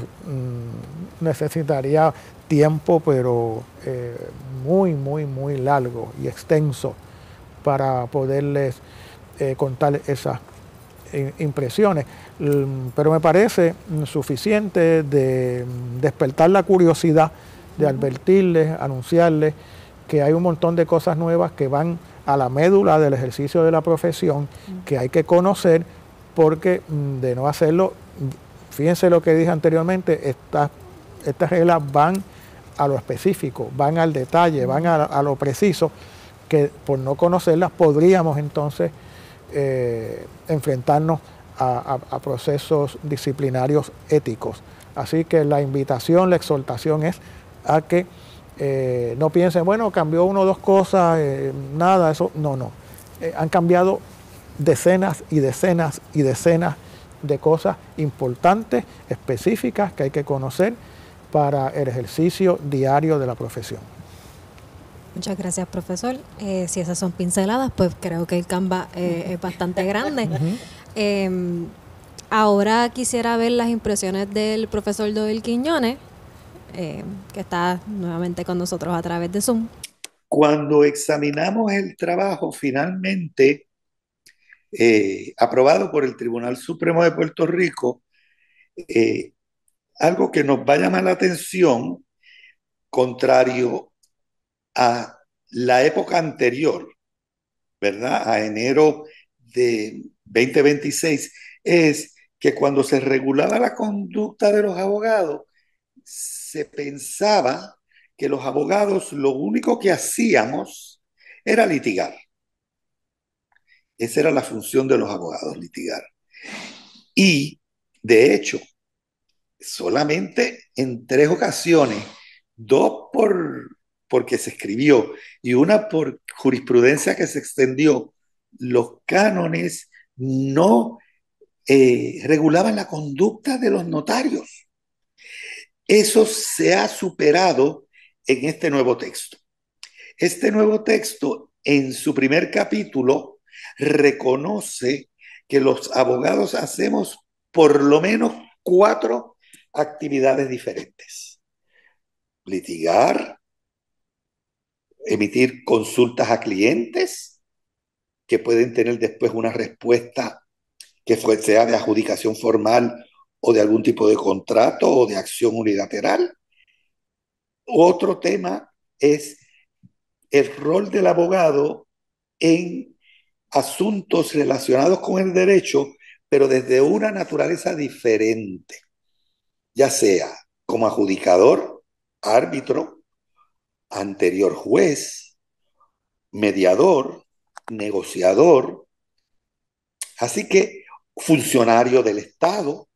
necesitaría tiempo, pero muy, muy, muy largo y extenso para poderles contar esas impresiones. Pero me parece suficiente de despertar la curiosidad, de advertirles, anunciarles que hay un montón de cosas nuevas que van a la médula del ejercicio de la profesión, que hay que conocer, porque de no hacerlo, fíjense lo que dije anteriormente, estas reglas van a lo específico, van al detalle, van a lo preciso, que por no conocerlas podríamos entonces enfrentarnos a procesos disciplinarios éticos. Así que la invitación, la exhortación es a que no piensen, bueno, cambió una o dos cosas, nada, eso, no. Han cambiado decenas y decenas y decenas de cosas importantes, específicas, que hay que conocer para el ejercicio diario de la profesión. Muchas gracias, profesor. Si esas son pinceladas, pues creo que el Canva es bastante grande. Ahora quisiera ver las impresiones del profesor Doyle Quiñones, que está nuevamente con nosotros a través de Zoom. Cuando examinamos el trabajo finalmente aprobado por el Tribunal Supremo de Puerto Rico, algo que nos va a llamar la atención, contrario a la época anterior, ¿verdad? A enero de 2026, es que cuando se regulaba la conducta de los abogados, se pensaba que los abogados lo único que hacíamos era litigar. Esa era la función de los abogados, litigar. Y, de hecho, solamente en 3 ocasiones, 2 porque se escribió y una por jurisprudencia que se extendió, los cánones no regulaban la conducta de los notarios. Eso se ha superado en este nuevo texto. Este nuevo texto, en su primer capítulo, reconoce que los abogados hacemos por lo menos 4 actividades diferentes: litigar, emitir consultas a clientes que pueden tener después una respuesta que sea de adjudicación formal o de algún tipo de contrato o de acción unilateral. Otro tema es el rol del abogado en asuntos relacionados con el derecho, pero desde una naturaleza diferente, ya sea como adjudicador, árbitro, anterior juez, mediador, negociador, así que funcionario del Estado.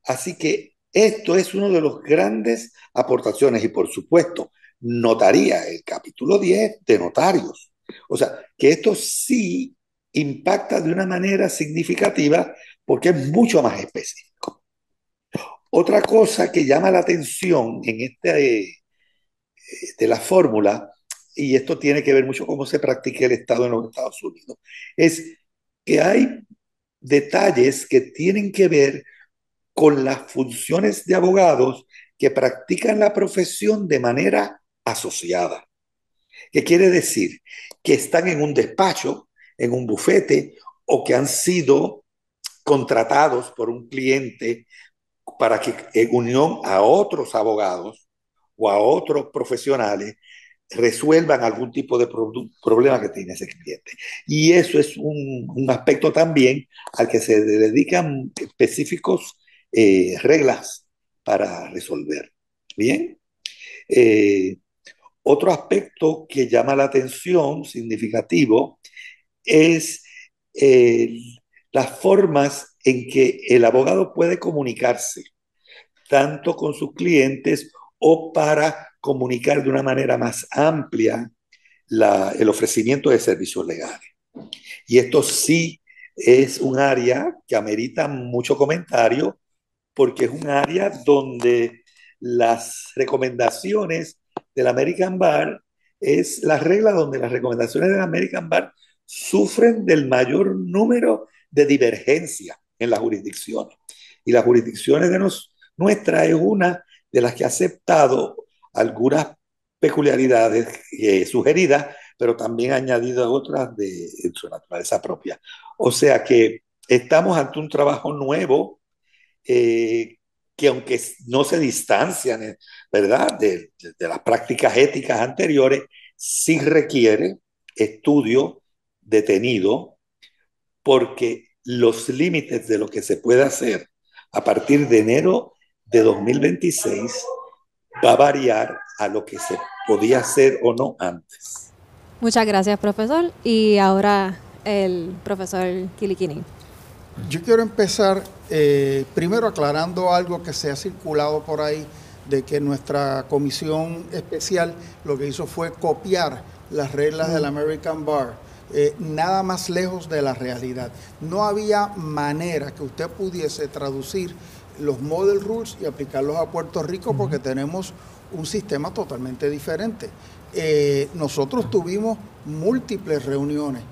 Así que esto es una de las grandes aportaciones, y por supuesto, notaría, el capítulo 10 de notarios. O sea, que esto sí impacta de una manera significativa porque es mucho más específico. Otra cosa que llama la atención en de la fórmula, y esto tiene que ver mucho con cómo se practica el Estado en los Estados Unidos, es que hay detalles que tienen que ver con las funciones de abogados que practican la profesión de manera asociada. ¿Qué quiere decir? Que están en un despacho, en un bufete, o que han sido contratados por un cliente para que en unión a otros abogados o a otros profesionales resuelvan algún tipo de problema que tiene ese cliente. Y eso es un aspecto también al que se dedican específicos reglas para resolver. Bien. Otro aspecto que llama la atención, significativo, es las formas en que el abogado puede comunicarse, tanto con sus clientes o para comunicar de una manera más amplia el ofrecimiento de servicios legales. Y esto sí es un área que amerita mucho comentario, porque es un área donde las recomendaciones del American Bar es la regla donde las recomendaciones del American Bar sufren del mayor número de divergencias en las jurisdicciones. Y las jurisdicciones de nuestra es una de las que ha aceptado algunas peculiaridades sugeridas, pero también ha añadido otras de su naturaleza propia. O sea que estamos ante un trabajo nuevo que aunque no se distancian, ¿verdad?, de las prácticas éticas anteriores, sí requiere estudio detenido, porque los límites de lo que se puede hacer a partir de enero de 2026 va a variar a lo que se podía hacer o no antes. Muchas gracias, profesor. Y ahora el profesor Kilikini. Yo quiero empezar primero aclarando algo que se ha circulado por ahí, de que nuestra comisión especial lo que hizo fue copiar las reglas del American Bar. Nada más lejos de la realidad. No había manera que usted pudiese traducir los Model Rules y aplicarlos a Puerto Rico, porque tenemos un sistema totalmente diferente. Nosotros tuvimos múltiples reuniones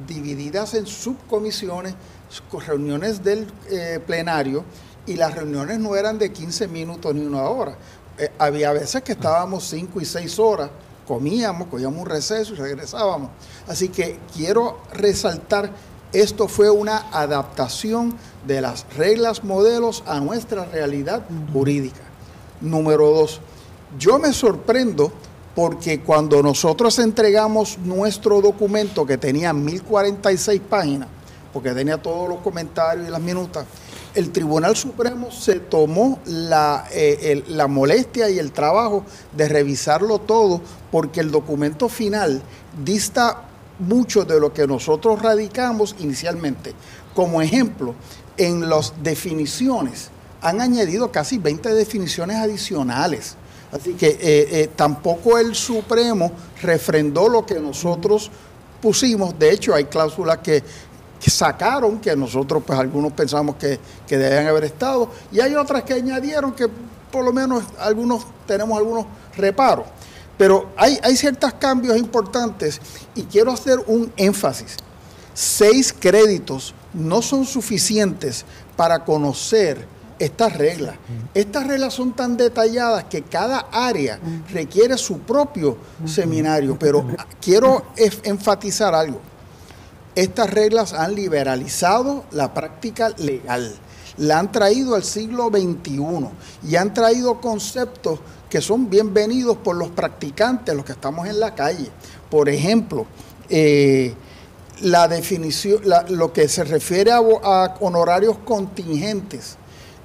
divididas en subcomisiones, reuniones del plenario, y las reuniones no eran de 15 minutos ni una hora. Había veces que estábamos 5 y 6 horas, comíamos, cogíamos un receso y regresábamos. Así que quiero resaltar, esto fue una adaptación de las reglas modelos a nuestra realidad jurídica. Número 2, yo me sorprendo porque cuando nosotros entregamos nuestro documento, que tenía 1046 páginas, porque tenía todos los comentarios y las minutas, el Tribunal Supremo se tomó la molestia y el trabajo de revisarlo todo, porque el documento final dista mucho de lo que nosotros radicamos inicialmente. Como ejemplo, en las definiciones han añadido casi 20 definiciones adicionales. Así que tampoco el Supremo refrendó lo que nosotros pusimos. De hecho, hay cláusulas que sacaron, que nosotros pues algunos pensamos que deben haber estado, y hay otras que añadieron que por lo menos tenemos algunos reparos. Pero hay ciertos cambios importantes, y quiero hacer un énfasis. 6 créditos no son suficientes para conocer estas reglas. Estas reglas son tan detalladas que cada área requiere su propio seminario, pero quiero enfatizar algo. Estas reglas han liberalizado la práctica legal, la han traído al siglo XXI y han traído conceptos que son bienvenidos por los practicantes, los que estamos en la calle. Por ejemplo, la definición, lo que se refiere a honorarios contingentes,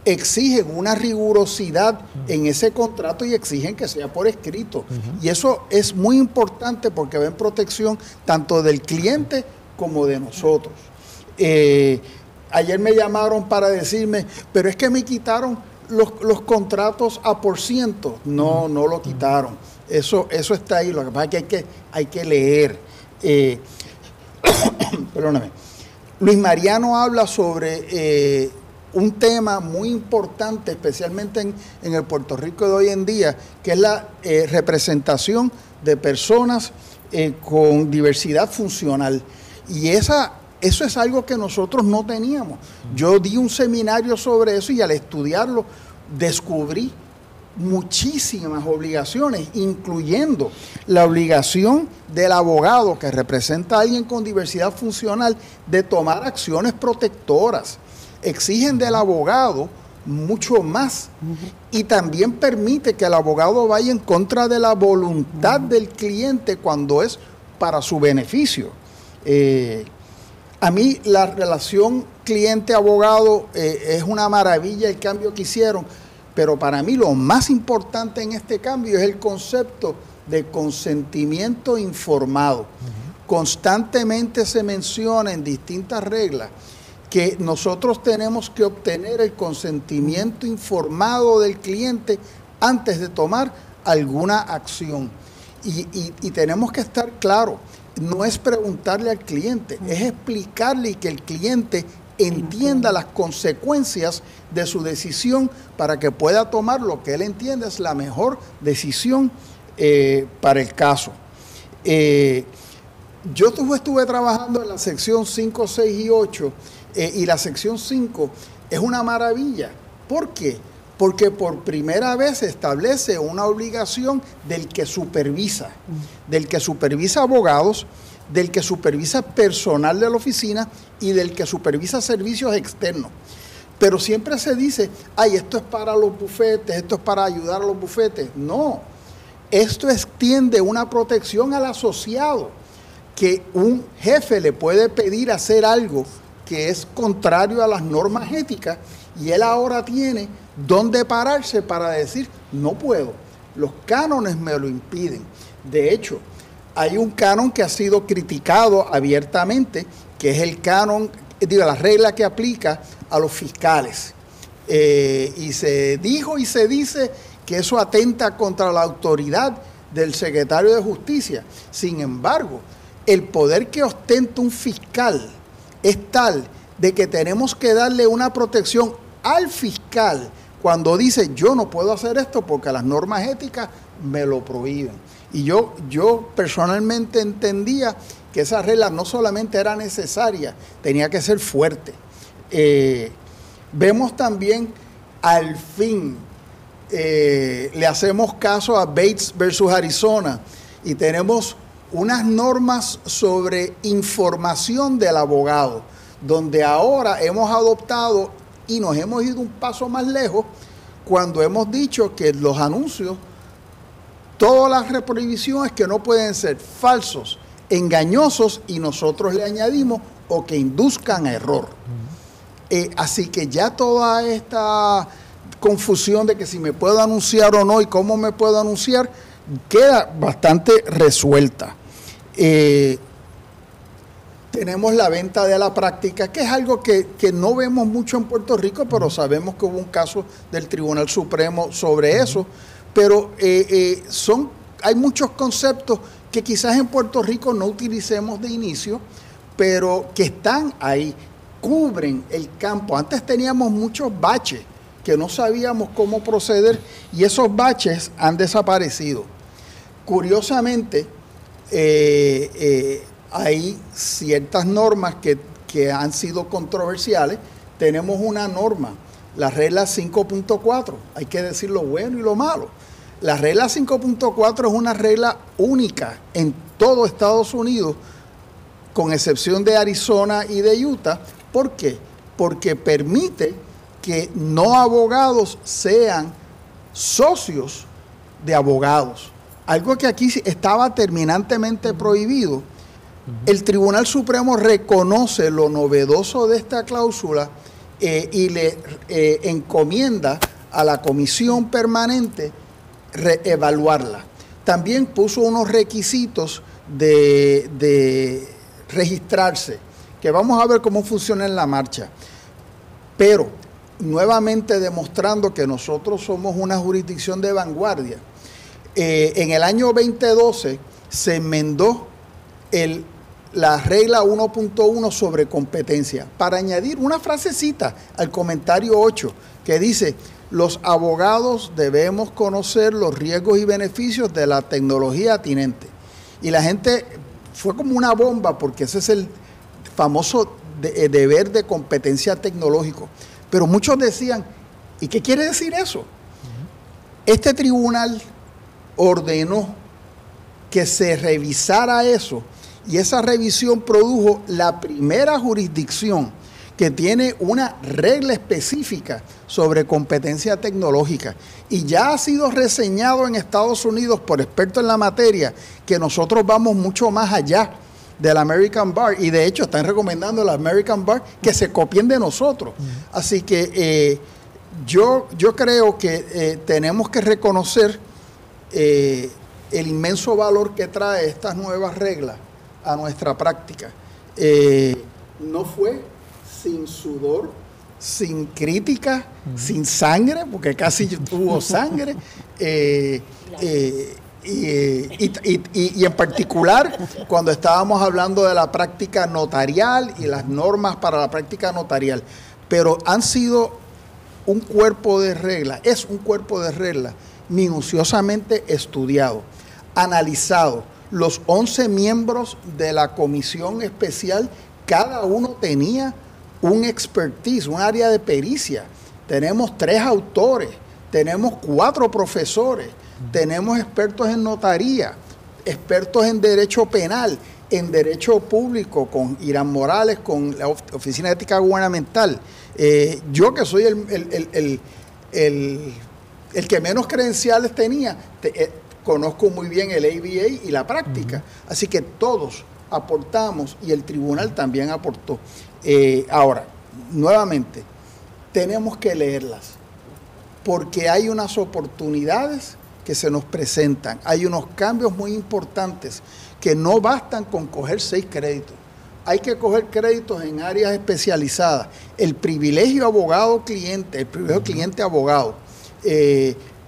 exigen una rigurosidad en ese contrato y exigen que sea por escrito. Y eso es muy importante porque ven protección tanto del cliente como de nosotros. Ayer me llamaron para decirme, pero es que me quitaron los contratos a por ciento. No lo quitaron. Eso está ahí. Lo que pasa es que hay que leer. Perdóname. Luis Mariano habla sobre un tema muy importante, especialmente en el Puerto Rico de hoy en día, que es la representación de personas con diversidad funcional. Y eso es algo que nosotros no teníamos. Yo di un seminario sobre eso y al estudiarlo descubrí muchísimas obligaciones, incluyendo la obligación del abogado que representa a alguien con diversidad funcional de tomar acciones protectoras. Exigen del abogado mucho más y también permite que el abogado vaya en contra de la voluntad del cliente cuando es para su beneficio. A mí la relación cliente-abogado es una maravilla el cambio que hicieron, pero para mí lo más importante en este cambio es el concepto de consentimiento informado. Constantemente se menciona en distintas reglas que nosotros tenemos que obtener el consentimiento informado del cliente antes de tomar alguna acción. Y tenemos que estar claros, no es preguntarle al cliente, es explicarle y que el cliente entienda las consecuencias de su decisión para que pueda tomar lo que él entiende es la mejor decisión para el caso. Yo estuve trabajando en la sección 5, 6 y 8 y la sección 5 es una maravilla. ¿Por qué? Porque por primera vez se establece una obligación del que supervisa abogados, del que supervisa personal de la oficina y del que supervisa servicios externos. Pero siempre se dice, ay, esto es para los bufetes, esto es para ayudar a los bufetes. No, esto extiende una protección al asociado, que un jefe le puede pedir hacer algo que es contrario a las normas éticas y él ahora tiene dónde pararse para decir, no puedo, los cánones me lo impiden. De hecho, hay un canon que ha sido criticado abiertamente, que es el canon, la regla que aplica a los fiscales. Y se dijo y se dice que eso atenta contra la autoridad del secretario de Justicia. Sin embargo, el poder que ostenta un fiscal es tal de que tenemos que darle una protección al fiscal cuando dice yo no puedo hacer esto porque las normas éticas me lo prohíben. Y yo personalmente entendía que esa regla no solamente era necesaria, tenía que ser fuerte. Vemos también, al fin, le hacemos caso a Bates versus Arizona y tenemos unas normas sobre información del abogado, donde ahora hemos adoptado y nos hemos ido un paso más lejos cuando hemos dicho que los anuncios, todas las prohibiciones que no pueden ser falsos, engañosos y nosotros le añadimos o que induzcan a error. Así que ya toda esta confusión de que si me puedo anunciar o no y cómo me puedo anunciar queda bastante resuelta. Tenemos la venta de la práctica, que es algo que no vemos mucho en Puerto Rico, pero sabemos que hubo un caso del Tribunal Supremo sobre eso. Pero hay muchos conceptos que quizás en Puerto Rico no utilicemos de inicio, pero que están ahí, cubren el campo. Antes teníamos muchos baches que no sabíamos cómo proceder y esos baches han desaparecido. Curiosamente, hay ciertas normas que han sido controversiales. Tenemos una norma, la regla 5.4, hay que decir lo bueno y lo malo. La regla 5.4 es una regla única en todo Estados Unidos, con excepción de Arizona y de Utah. ¿Por qué? Porque permite que no abogados sean socios de abogados. Algo que aquí estaba terminantemente prohibido. El Tribunal Supremo reconoce lo novedoso de esta cláusula y le encomienda a la comisión permanente reevaluarla. También puso unos requisitos de registrarse, que vamos a ver cómo funciona en la marcha. Pero, nuevamente demostrando que nosotros somos una jurisdicción de vanguardia, en el año 2012 se enmendó la regla 1.1 sobre competencia para añadir una frasecita al comentario 8 que dice: los abogados debemos conocer los riesgos y beneficios de la tecnología atinente. Y la gente fue como una bomba porque ese es el famoso deber de competencia tecnológico. Pero muchos decían, ¿y qué quiere decir eso? Este tribunal ordenó que se revisara eso, y esa revisión produjo la primera jurisdicción que tiene una regla específica sobre competencia tecnológica, y ya ha sido reseñado en Estados Unidos por expertos en la materia que nosotros vamos mucho más allá del American Bar, y de hecho están recomendando al American Bar que se copien de nosotros. Así que yo creo que tenemos que reconocer el inmenso valor que trae estas nuevas reglas a nuestra práctica. No fue sin sudor, sin crítica, sin sangre, porque casi tuvo sangre, y en particular cuando estábamos hablando de la práctica notarial y las normas para la práctica notarial. Pero han sido un cuerpo de reglas, es un cuerpo de reglas minuciosamente estudiado, analizado. Los 11 miembros de la comisión especial, cada uno tenía un expertise, un área de pericia. Tenemos 3 autores, tenemos 4 profesores, tenemos expertos en notaría, expertos en derecho penal, en derecho público, con Irán Morales, con la Oficina de Ética Gubernamental. Yo, que soy el que menos credenciales tenía, conozco muy bien el ABA y la práctica. Así que todos aportamos, y el tribunal también aportó. Ahora, nuevamente, tenemos que leerlas, porque hay unas oportunidades que se nos presentan, hay unos cambios muy importantes que no bastan con coger 6 créditos. Hay que coger créditos en áreas especializadas. El privilegio abogado-cliente, el privilegio cliente-abogado,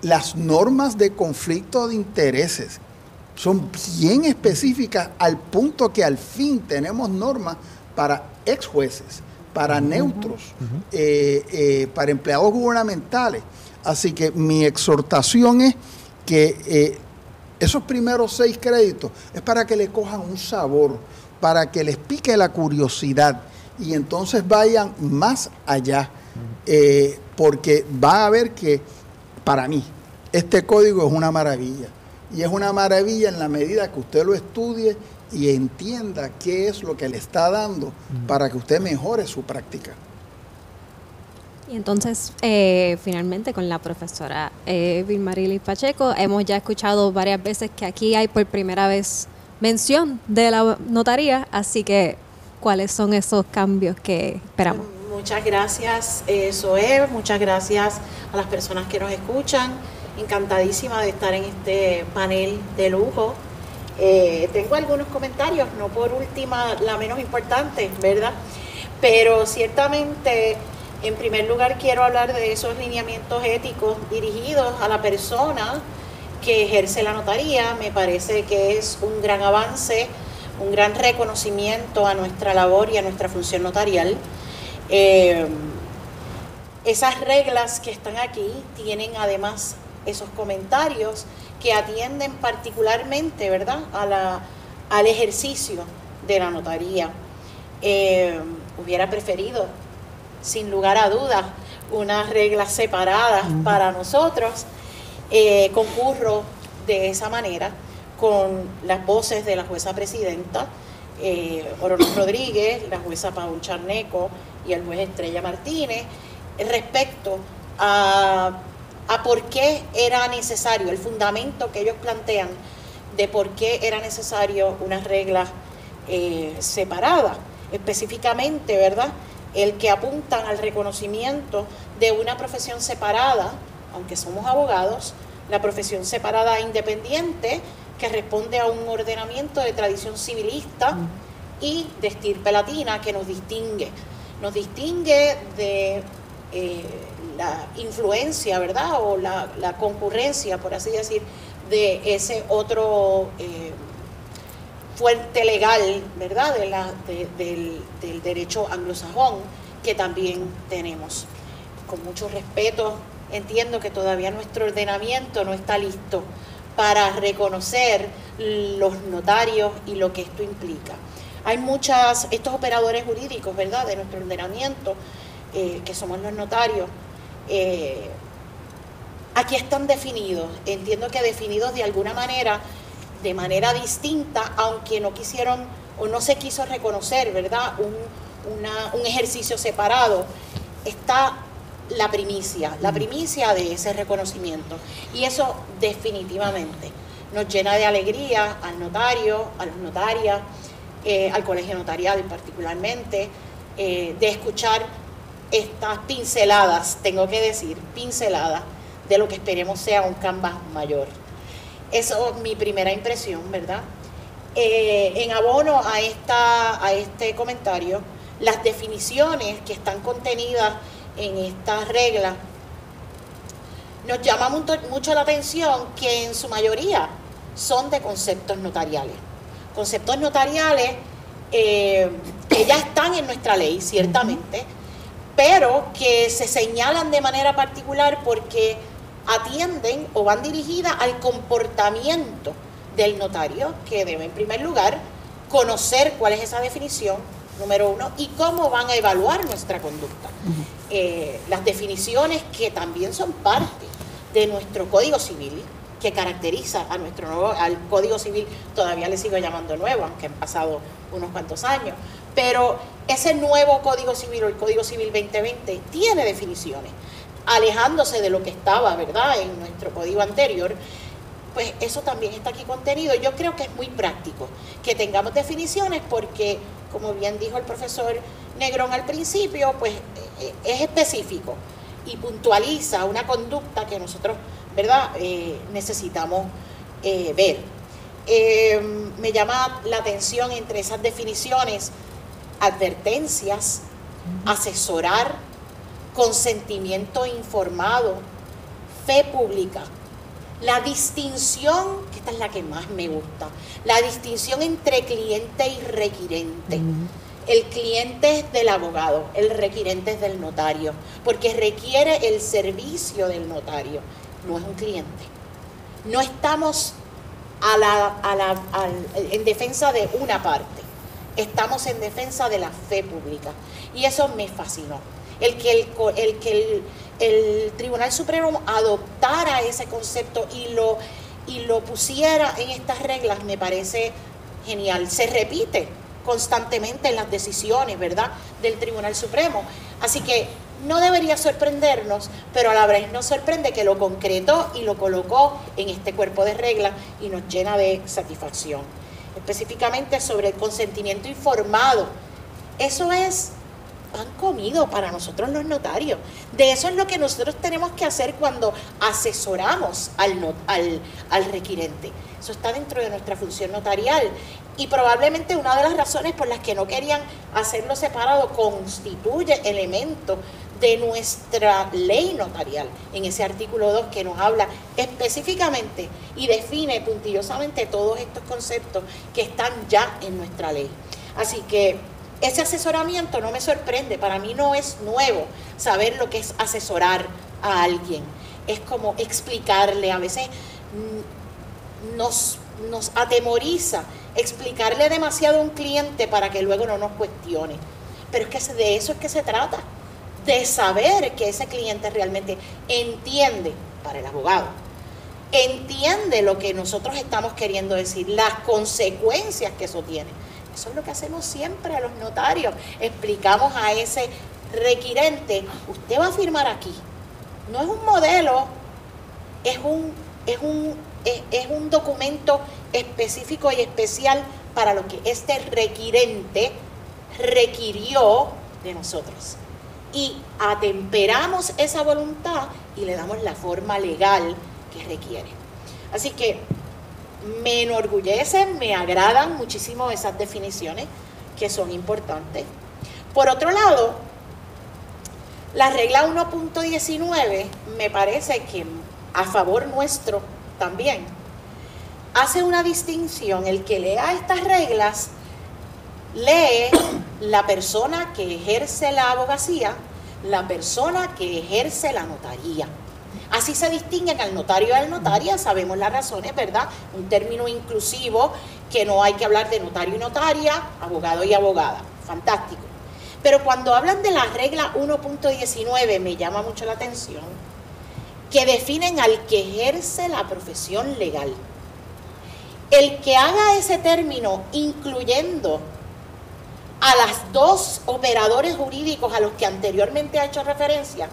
las normas de conflicto de intereses son bien específicas, al punto que al fin tenemos normas para ex jueces, para neutros, para empleados gubernamentales. Así que mi exhortación es que esos primeros 6 créditos es para que le cojan un sabor, para que les pique la curiosidad y entonces vayan más allá, porque va a ver que, para mí, este código es una maravilla, y es una maravilla en la medida que usted lo estudie y entienda qué es lo que le está dando para que usted mejore su práctica. Y entonces, finalmente, con la profesora Vilmarilis Pacheco, hemos ya escuchado varias veces que aquí hay por primera vez mención de la notaría, así que, ¿cuáles son esos cambios que esperamos? Muchas gracias, Zoe, muchas gracias a las personas que nos escuchan. Encantadísima de estar en este panel de lujo. Tengo algunos comentarios, no por última, la menos importante, ¿verdad? Pero ciertamente, en primer lugar, quiero hablar de esos lineamientos éticos dirigidos a la persona que ejerce la notaría. Me parece que es un gran avance, un gran reconocimiento a nuestra labor y a nuestra función notarial. Esas reglas que están aquí tienen además esos comentarios que atienden particularmente, ¿verdad?, al ejercicio de la notaría. Hubiera preferido, sin lugar a dudas, unas reglas separadas para nosotros. Concurro de esa manera con las voces de la jueza presidenta, Oronos Rodríguez, la jueza Paul Charneco y el juez Estrella Martínez, respecto a por qué era necesario, el fundamento que ellos plantean de por qué era necesario unas reglas separadas, específicamente, ¿verdad?, el que apuntan al reconocimiento de una profesión separada, aunque somos abogados, la profesión separada independiente, que responde a un ordenamiento de tradición civilista y de estirpe latina que nos distingue de la influencia, ¿verdad?, o la concurrencia, por así decir, de ese otro fuente legal, ¿verdad?, del derecho anglosajón que también tenemos. Con mucho respeto, entiendo que todavía nuestro ordenamiento no está listo para reconocer los notarios y lo que esto implica. Hay estos operadores jurídicos, ¿verdad?, de nuestro ordenamiento, que somos los notarios, Aquí están definidos, entiendo que definidos de alguna manera, de manera distinta, aunque no quisieron o no se quiso reconocer, ¿verdad?, un ejercicio separado. Está la primicia de ese reconocimiento. Y eso definitivamente nos llena de alegría al notario, a las notarias, al colegio notarial particularmente, de escuchar estas pinceladas, tengo que decir, pinceladas de lo que esperemos sea un canvas mayor. Eso es mi primera impresión, ¿verdad? En abono a este comentario, las definiciones que están contenidas en esta regla nos llama mucho la atención que en su mayoría son de conceptos notariales. Conceptos notariales que ya están en nuestra ley, ciertamente, pero que se señalan de manera particular porque atienden o van dirigidas al comportamiento del notario, que debe en primer lugar conocer cuál es esa definición, número uno, y cómo van a evaluar nuestra conducta. Las definiciones que también son parte de nuestro Código Civil, que caracteriza a nuestro nuevo, al Código Civil, todavía le sigo llamando nuevo, aunque han pasado unos cuantos años, pero ese nuevo Código Civil, o el Código Civil 2020, tiene definiciones, alejándose de lo que estaba, ¿verdad?, en nuestro código anterior. Pues eso también está aquí contenido. Yo creo que es muy práctico que tengamos definiciones porque, como bien dijo el profesor Negrón al principio, pues es específico y puntualiza una conducta que nosotros, ¿verdad?, necesitamos ver. Me llama la atención entre esas definiciones: advertencias, asesorar, consentimiento informado, fe pública. La distinción, que esta es la que más me gusta, la distinción entre cliente y requirente. El cliente es del abogado, el requirente es del notario, porque requiere el servicio del notario, no es un cliente. No estamos en defensa de una parte, estamos en defensa de la fe pública. Y eso me fascinó. El que el Tribunal Supremo adoptara ese concepto y lo pusiera en estas reglas me parece genial. Se repite constantemente en las decisiones, ¿verdad?, del Tribunal Supremo. Así que no debería sorprendernos, pero a la vez nos sorprende que lo concretó y lo colocó en este cuerpo de reglas y nos llena de satisfacción. Específicamente sobre el consentimiento informado. Eso es pan comido para nosotros los notarios. De eso es lo que nosotros tenemos que hacer cuando asesoramos al requirente. Eso está dentro de nuestra función notarial y probablemente una de las razones por las que no querían hacerlo separado constituye elemento de nuestra ley notarial, en ese artículo 2 que nos habla específicamente y define puntillosamente todos estos conceptos que están ya en nuestra ley. Así que ese asesoramiento no me sorprende, para mí no es nuevo saber lo que es asesorar a alguien. Es como explicarle, a veces nos atemoriza explicarle demasiado a un cliente para que luego no nos cuestione. Pero es que de eso es que se trata, de saber que ese cliente realmente entiende, para el abogado, entiende lo que nosotros estamos queriendo decir, las consecuencias que eso tiene. Eso es lo que hacemos siempre a los notarios. Explicamos a ese requirente, usted va a firmar aquí. No es un modelo, es un documento específico y especial para lo que este requirente requirió de nosotros. Y atemperamos esa voluntad y le damos la forma legal que requiere. Así que me enorgullecen, me agradan muchísimo esas definiciones que son importantes. Por otro lado, la regla 1.19 me parece que a favor nuestro también hace una distinción. El que lea estas reglas lee la persona que ejerce la abogacía, la persona que ejerce la notaría. Así se distinguen al notario y a la notaria, sabemos las razones, ¿verdad? Un término inclusivo, que no hay que hablar de notario y notaria, abogado y abogada. Fantástico. Pero cuando hablan de la regla 1.19 me llama mucho la atención que definen al que ejerce la profesión legal. El que haga ese término incluyendo a los dos operadores jurídicos a los que anteriormente ha hecho referencia,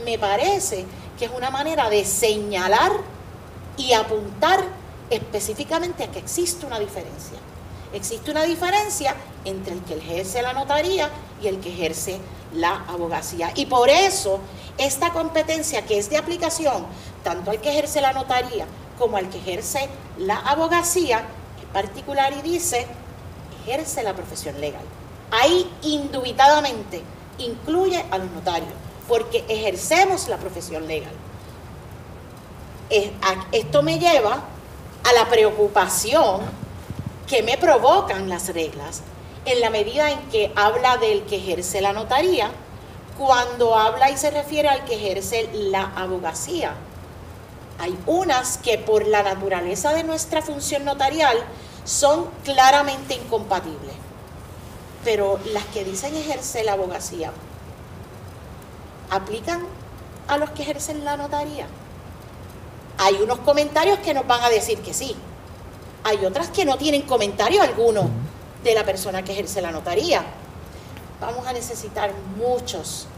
me parece que es una manera de señalar y apuntar específicamente a que existe una diferencia. Existe una diferencia entre el que ejerce la notaría y el que ejerce la abogacía. Y por eso esta competencia, que es de aplicación tanto al que ejerce la notaría como al que ejerce la abogacía, en particular, y dice, ejerce la profesión legal. Ahí indubitadamente incluye a los notarios, porque ejercemos la profesión legal. Esto me lleva a la preocupación que me provocan las reglas, en la medida en que habla del que ejerce la notaría, cuando habla y se refiere al que ejerce la abogacía. Hay unas que por la naturaleza de nuestra función notarial son claramente incompatibles, pero las que dicen ejerce la abogacía, ¿aplican a los que ejercen la notaría? Hay unos comentarios que nos van a decir que sí. Hay otras que no tienen comentario alguno de la persona que ejerce la notaría. Vamos a necesitar muchos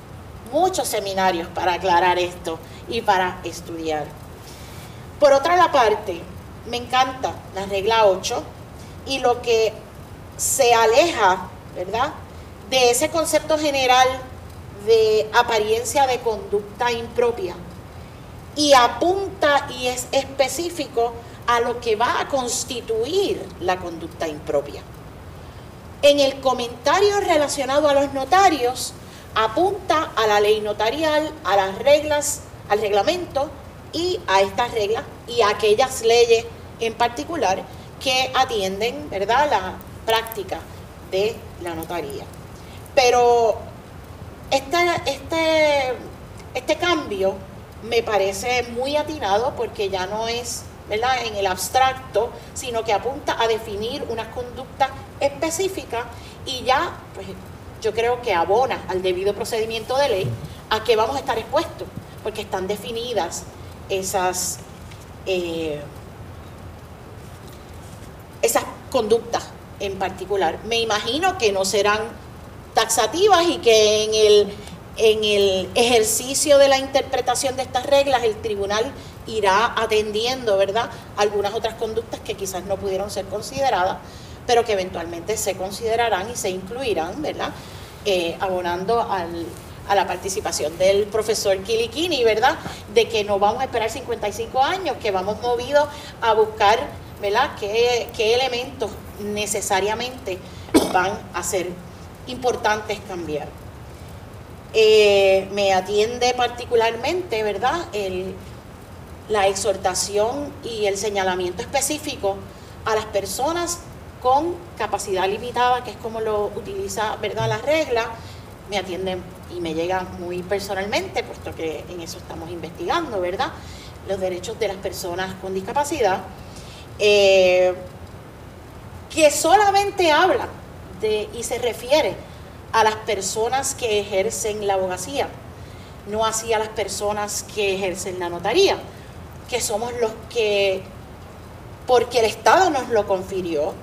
seminarios para aclarar esto y para estudiar. Por otra parte, me encanta la regla 8 y lo que se aleja, ¿verdad?, de ese concepto general de apariencia de conducta impropia, y apunta y es específico a lo que va a constituir la conducta impropia. En el comentario relacionado a los notarios, apunta a la ley notarial, a las reglas, al reglamento y a estas reglas y a aquellas leyes en particular que atienden, ¿verdad?, la práctica de la notaría. Pero este cambio me parece muy atinado, porque ya no es, ¿verdad?, en el abstracto, sino que apunta a definir una conducta específica, y ya, pues, yo creo que abona al debido procedimiento de ley a que vamos a estar expuestos, porque están definidas esas conductas en particular. Me imagino que no serán taxativas y que en el ejercicio de la interpretación de estas reglas el tribunal irá atendiendo, ¿verdad?, algunas otras conductas que quizás no pudieron ser consideradas, pero que eventualmente se considerarán y se incluirán, ¿verdad?, abonando a la participación del profesor Kilikini, ¿verdad?, de que no vamos a esperar 55 años, que vamos movidos a buscar, ¿verdad?, qué elementos necesariamente van a ser importantes cambiar. Me atiende particularmente, ¿verdad?, la exhortación y el señalamiento específico a las personas con capacidad limitada, que es como lo utiliza, ¿verdad?, la regla. Me atienden y me llega muy personalmente, puesto que en eso estamos investigando, ¿verdad?, los derechos de las personas con discapacidad, que solamente habla y se refiere a las personas que ejercen la abogacía, no así a las personas que ejercen la notaría, que somos los que, porque el Estado nos lo confirió,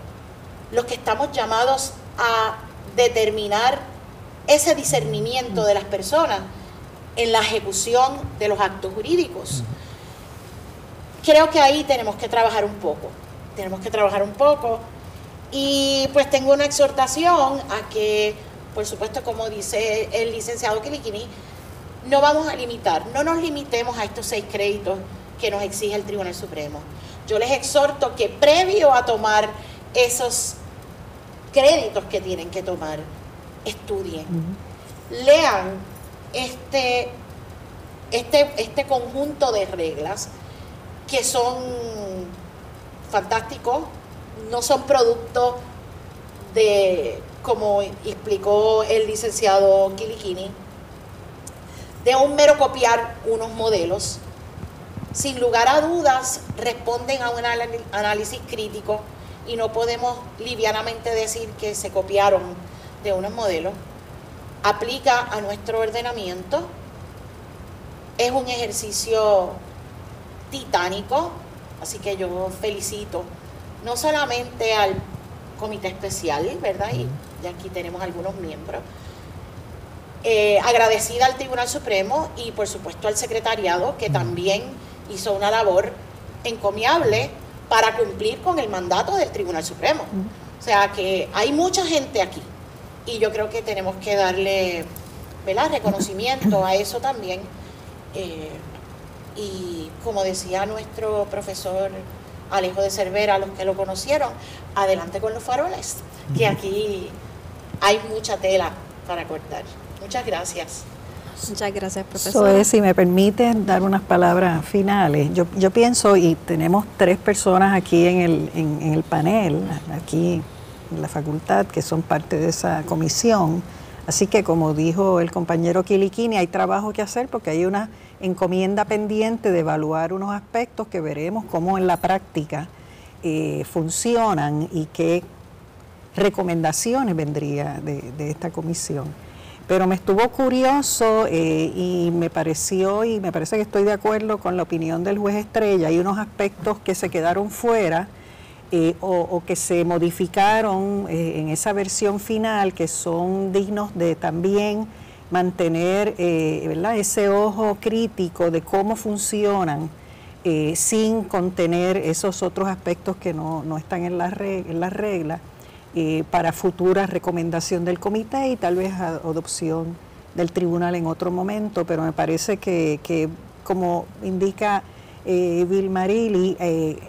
los que estamos llamados a determinar ese discernimiento de las personas en la ejecución de los actos jurídicos. Creo que ahí tenemos que trabajar un poco, y pues tengo una exhortación a que, por supuesto, como dice el licenciado Kilikini, no nos limitemos a estos 6 créditos que nos exige el Tribunal Supremo. Yo les exhorto que previo a tomar esos créditos que tienen que tomar, estudien, lean este conjunto de reglas que son fantásticos, no son producto de, como explicó el licenciado Kilikini, de un mero copiar unos modelos. Sin lugar a dudas, responden a un análisis crítico, y no podemos livianamente decir que se copiaron de unos modelos. Aplica a nuestro ordenamiento, Es un ejercicio titánico, así que yo felicito no solamente al comité especial, ¿verdad? Y aquí tenemos algunos miembros. Agradecida al Tribunal Supremo y por supuesto al secretariado, que también hizo una labor encomiable para cumplir con el mandato del Tribunal Supremo. O sea que hay mucha gente aquí y yo creo que tenemos que darle, ¿verdad?, reconocimiento a eso también. Y como decía nuestro profesor Alejo de Cervera, los que lo conocieron, adelante con los faroles, que aquí hay mucha tela para cortar. Muchas gracias. Muchas gracias, profesor. Zoe, si me permite dar unas palabras finales. Yo pienso, y tenemos 3 personas aquí en el panel, aquí en la facultad, que son parte de esa comisión. Así que, como dijo el compañero Kilikini, hay trabajo que hacer porque hay una encomienda pendiente de evaluar unos aspectos que veremos cómo en la práctica funcionan y qué recomendaciones vendría de esta comisión. Pero me estuvo curioso y me parece que estoy de acuerdo con la opinión del juez Estrella. Hay unos aspectos que se quedaron fuera o que se modificaron en esa versión final, que son dignos de también mantener ¿verdad?, ese ojo crítico de cómo funcionan sin contener esos otros aspectos que no están en las reglas. Para futura recomendación del comité y tal vez adopción del tribunal en otro momento, pero me parece que como indica Vilmarili,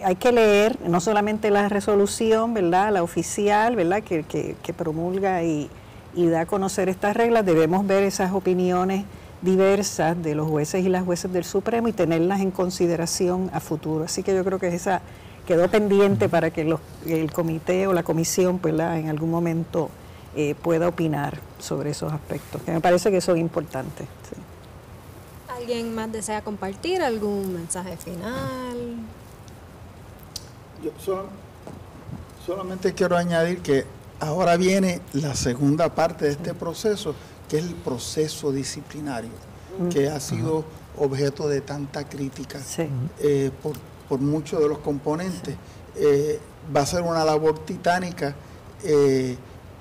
hay que leer no solamente la resolución, ¿verdad?, la oficial, ¿verdad?, que promulga y da a conocer estas reglas, debemos ver esas opiniones diversas de los jueces y las jueces del Supremo y tenerlas en consideración a futuro. Así que yo creo que esa quedó pendiente para que el comité o la comisión, pues, en algún momento pueda opinar sobre esos aspectos, que me parece que son importantes. Sí. ¿Alguien más desea compartir algún mensaje final? Yo solamente quiero añadir que ahora viene la segunda parte de este proceso, que es el proceso disciplinario, que ha sido objeto de tanta crítica por muchos de los componentes. Va a ser una labor titánica,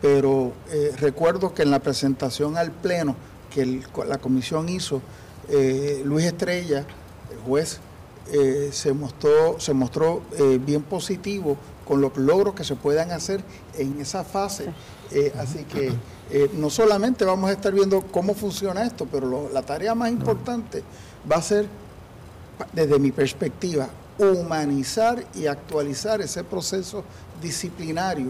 pero recuerdo que en la presentación al Pleno que la comisión hizo, Luis Estrella, el juez, se mostró bien positivo con los logros que se puedan hacer en esa fase. Así que no solamente vamos a estar viendo cómo funciona esto, pero la tarea más importante va a ser, desde mi perspectiva, humanizar y actualizar ese proceso disciplinario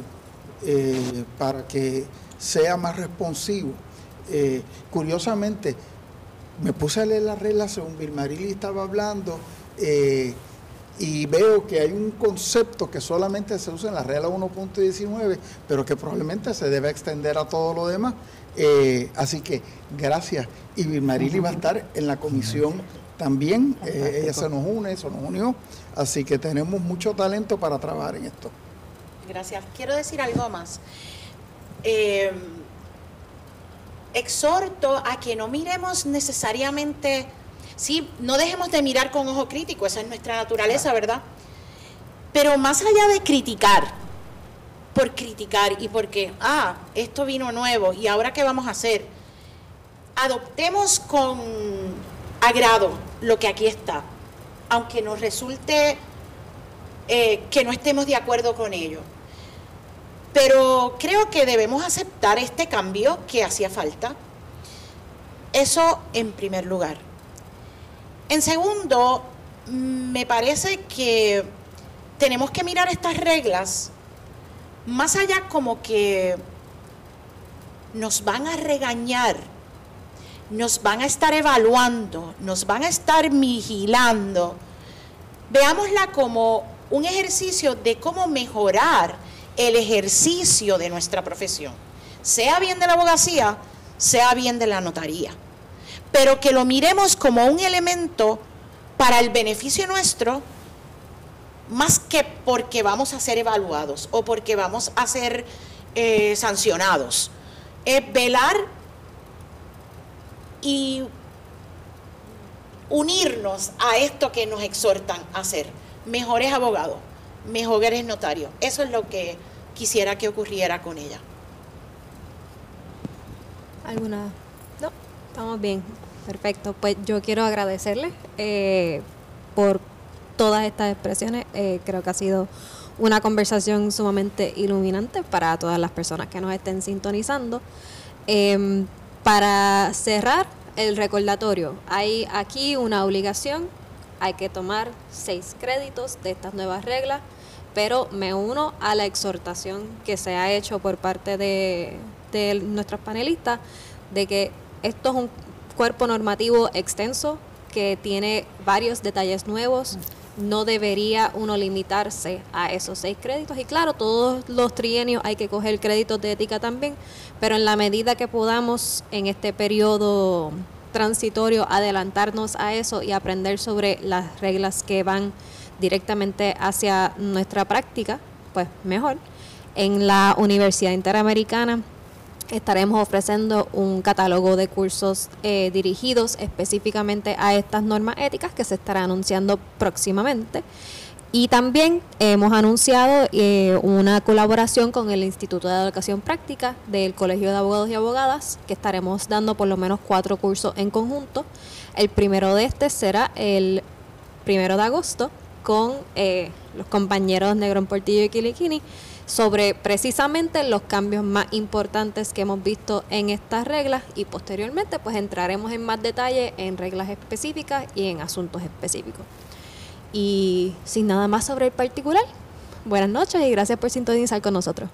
para que sea más responsivo. Curiosamente, me puse a leer las reglas según Vilmarili estaba hablando y veo que hay un concepto que solamente se usa en la regla 1.19, pero que probablemente se debe extender a todo lo demás. Así que gracias. Y Vilmarili va a estar en la comisión también, ella se nos unió, así que tenemos mucho talento para trabajar en esto. Gracias. Quiero decir algo más. Exhorto a que no miremos necesariamente, sí, no dejemos de mirar con ojo crítico, esa es nuestra naturaleza, ¿verdad? Pero más allá de criticar, por criticar y porque, esto vino nuevo y ahora ¿qué vamos a hacer? Adoptemos con agrado lo que aquí está, aunque nos resulte que no estemos de acuerdo con ello. Pero creo que debemos aceptar este cambio que hacía falta. Eso en primer lugar. En segundo, me parece que tenemos que mirar estas reglas más allá como que nos van a regañar, nos van a estar evaluando, nos van a estar vigilando. Veámosla como un ejercicio de cómo mejorar el ejercicio de nuestra profesión, sea bien de la abogacía, sea bien de la notaría, pero que lo miremos como un elemento para el beneficio nuestro, más que porque vamos a ser evaluados o porque vamos a ser sancionados. Es velar y unirnos a esto que nos exhortan a hacer, mejores abogados, mejores notarios. Eso es lo que quisiera que ocurriera con ella. ¿Alguna? No, estamos bien. Perfecto. Pues yo quiero agradecerle por todas estas expresiones. Creo que ha sido una conversación sumamente iluminante para todas las personas que nos estén sintonizando. Para cerrar, el recordatorio. Hay aquí una obligación. Hay que tomar 6 créditos de estas nuevas reglas, pero me uno a la exhortación que se ha hecho por parte de nuestros panelistas de que esto es un cuerpo normativo extenso que tiene varios detalles nuevos. No debería uno limitarse a esos 6 créditos. Y claro, todos los trienios hay que coger créditos de ética también, pero en la medida que podamos en este periodo transitorio adelantarnos a eso y aprender sobre las reglas que van directamente hacia nuestra práctica, pues mejor. En la Universidad Interamericana estaremos ofreciendo un catálogo de cursos dirigidos específicamente a estas normas éticas que se estará anunciando próximamente. Y también hemos anunciado una colaboración con el Instituto de Educación Práctica del Colegio de Abogados y Abogadas, que estaremos dando por lo menos 4 cursos en conjunto. El primero de este será el 1 de agosto con los compañeros Negrón Portillo y Kilikini, sobre precisamente los cambios más importantes que hemos visto en estas reglas, y posteriormente pues entraremos en más detalle en reglas específicas y en asuntos específicos. Y sin nada más sobre el particular, buenas noches y gracias por sintonizar con nosotros.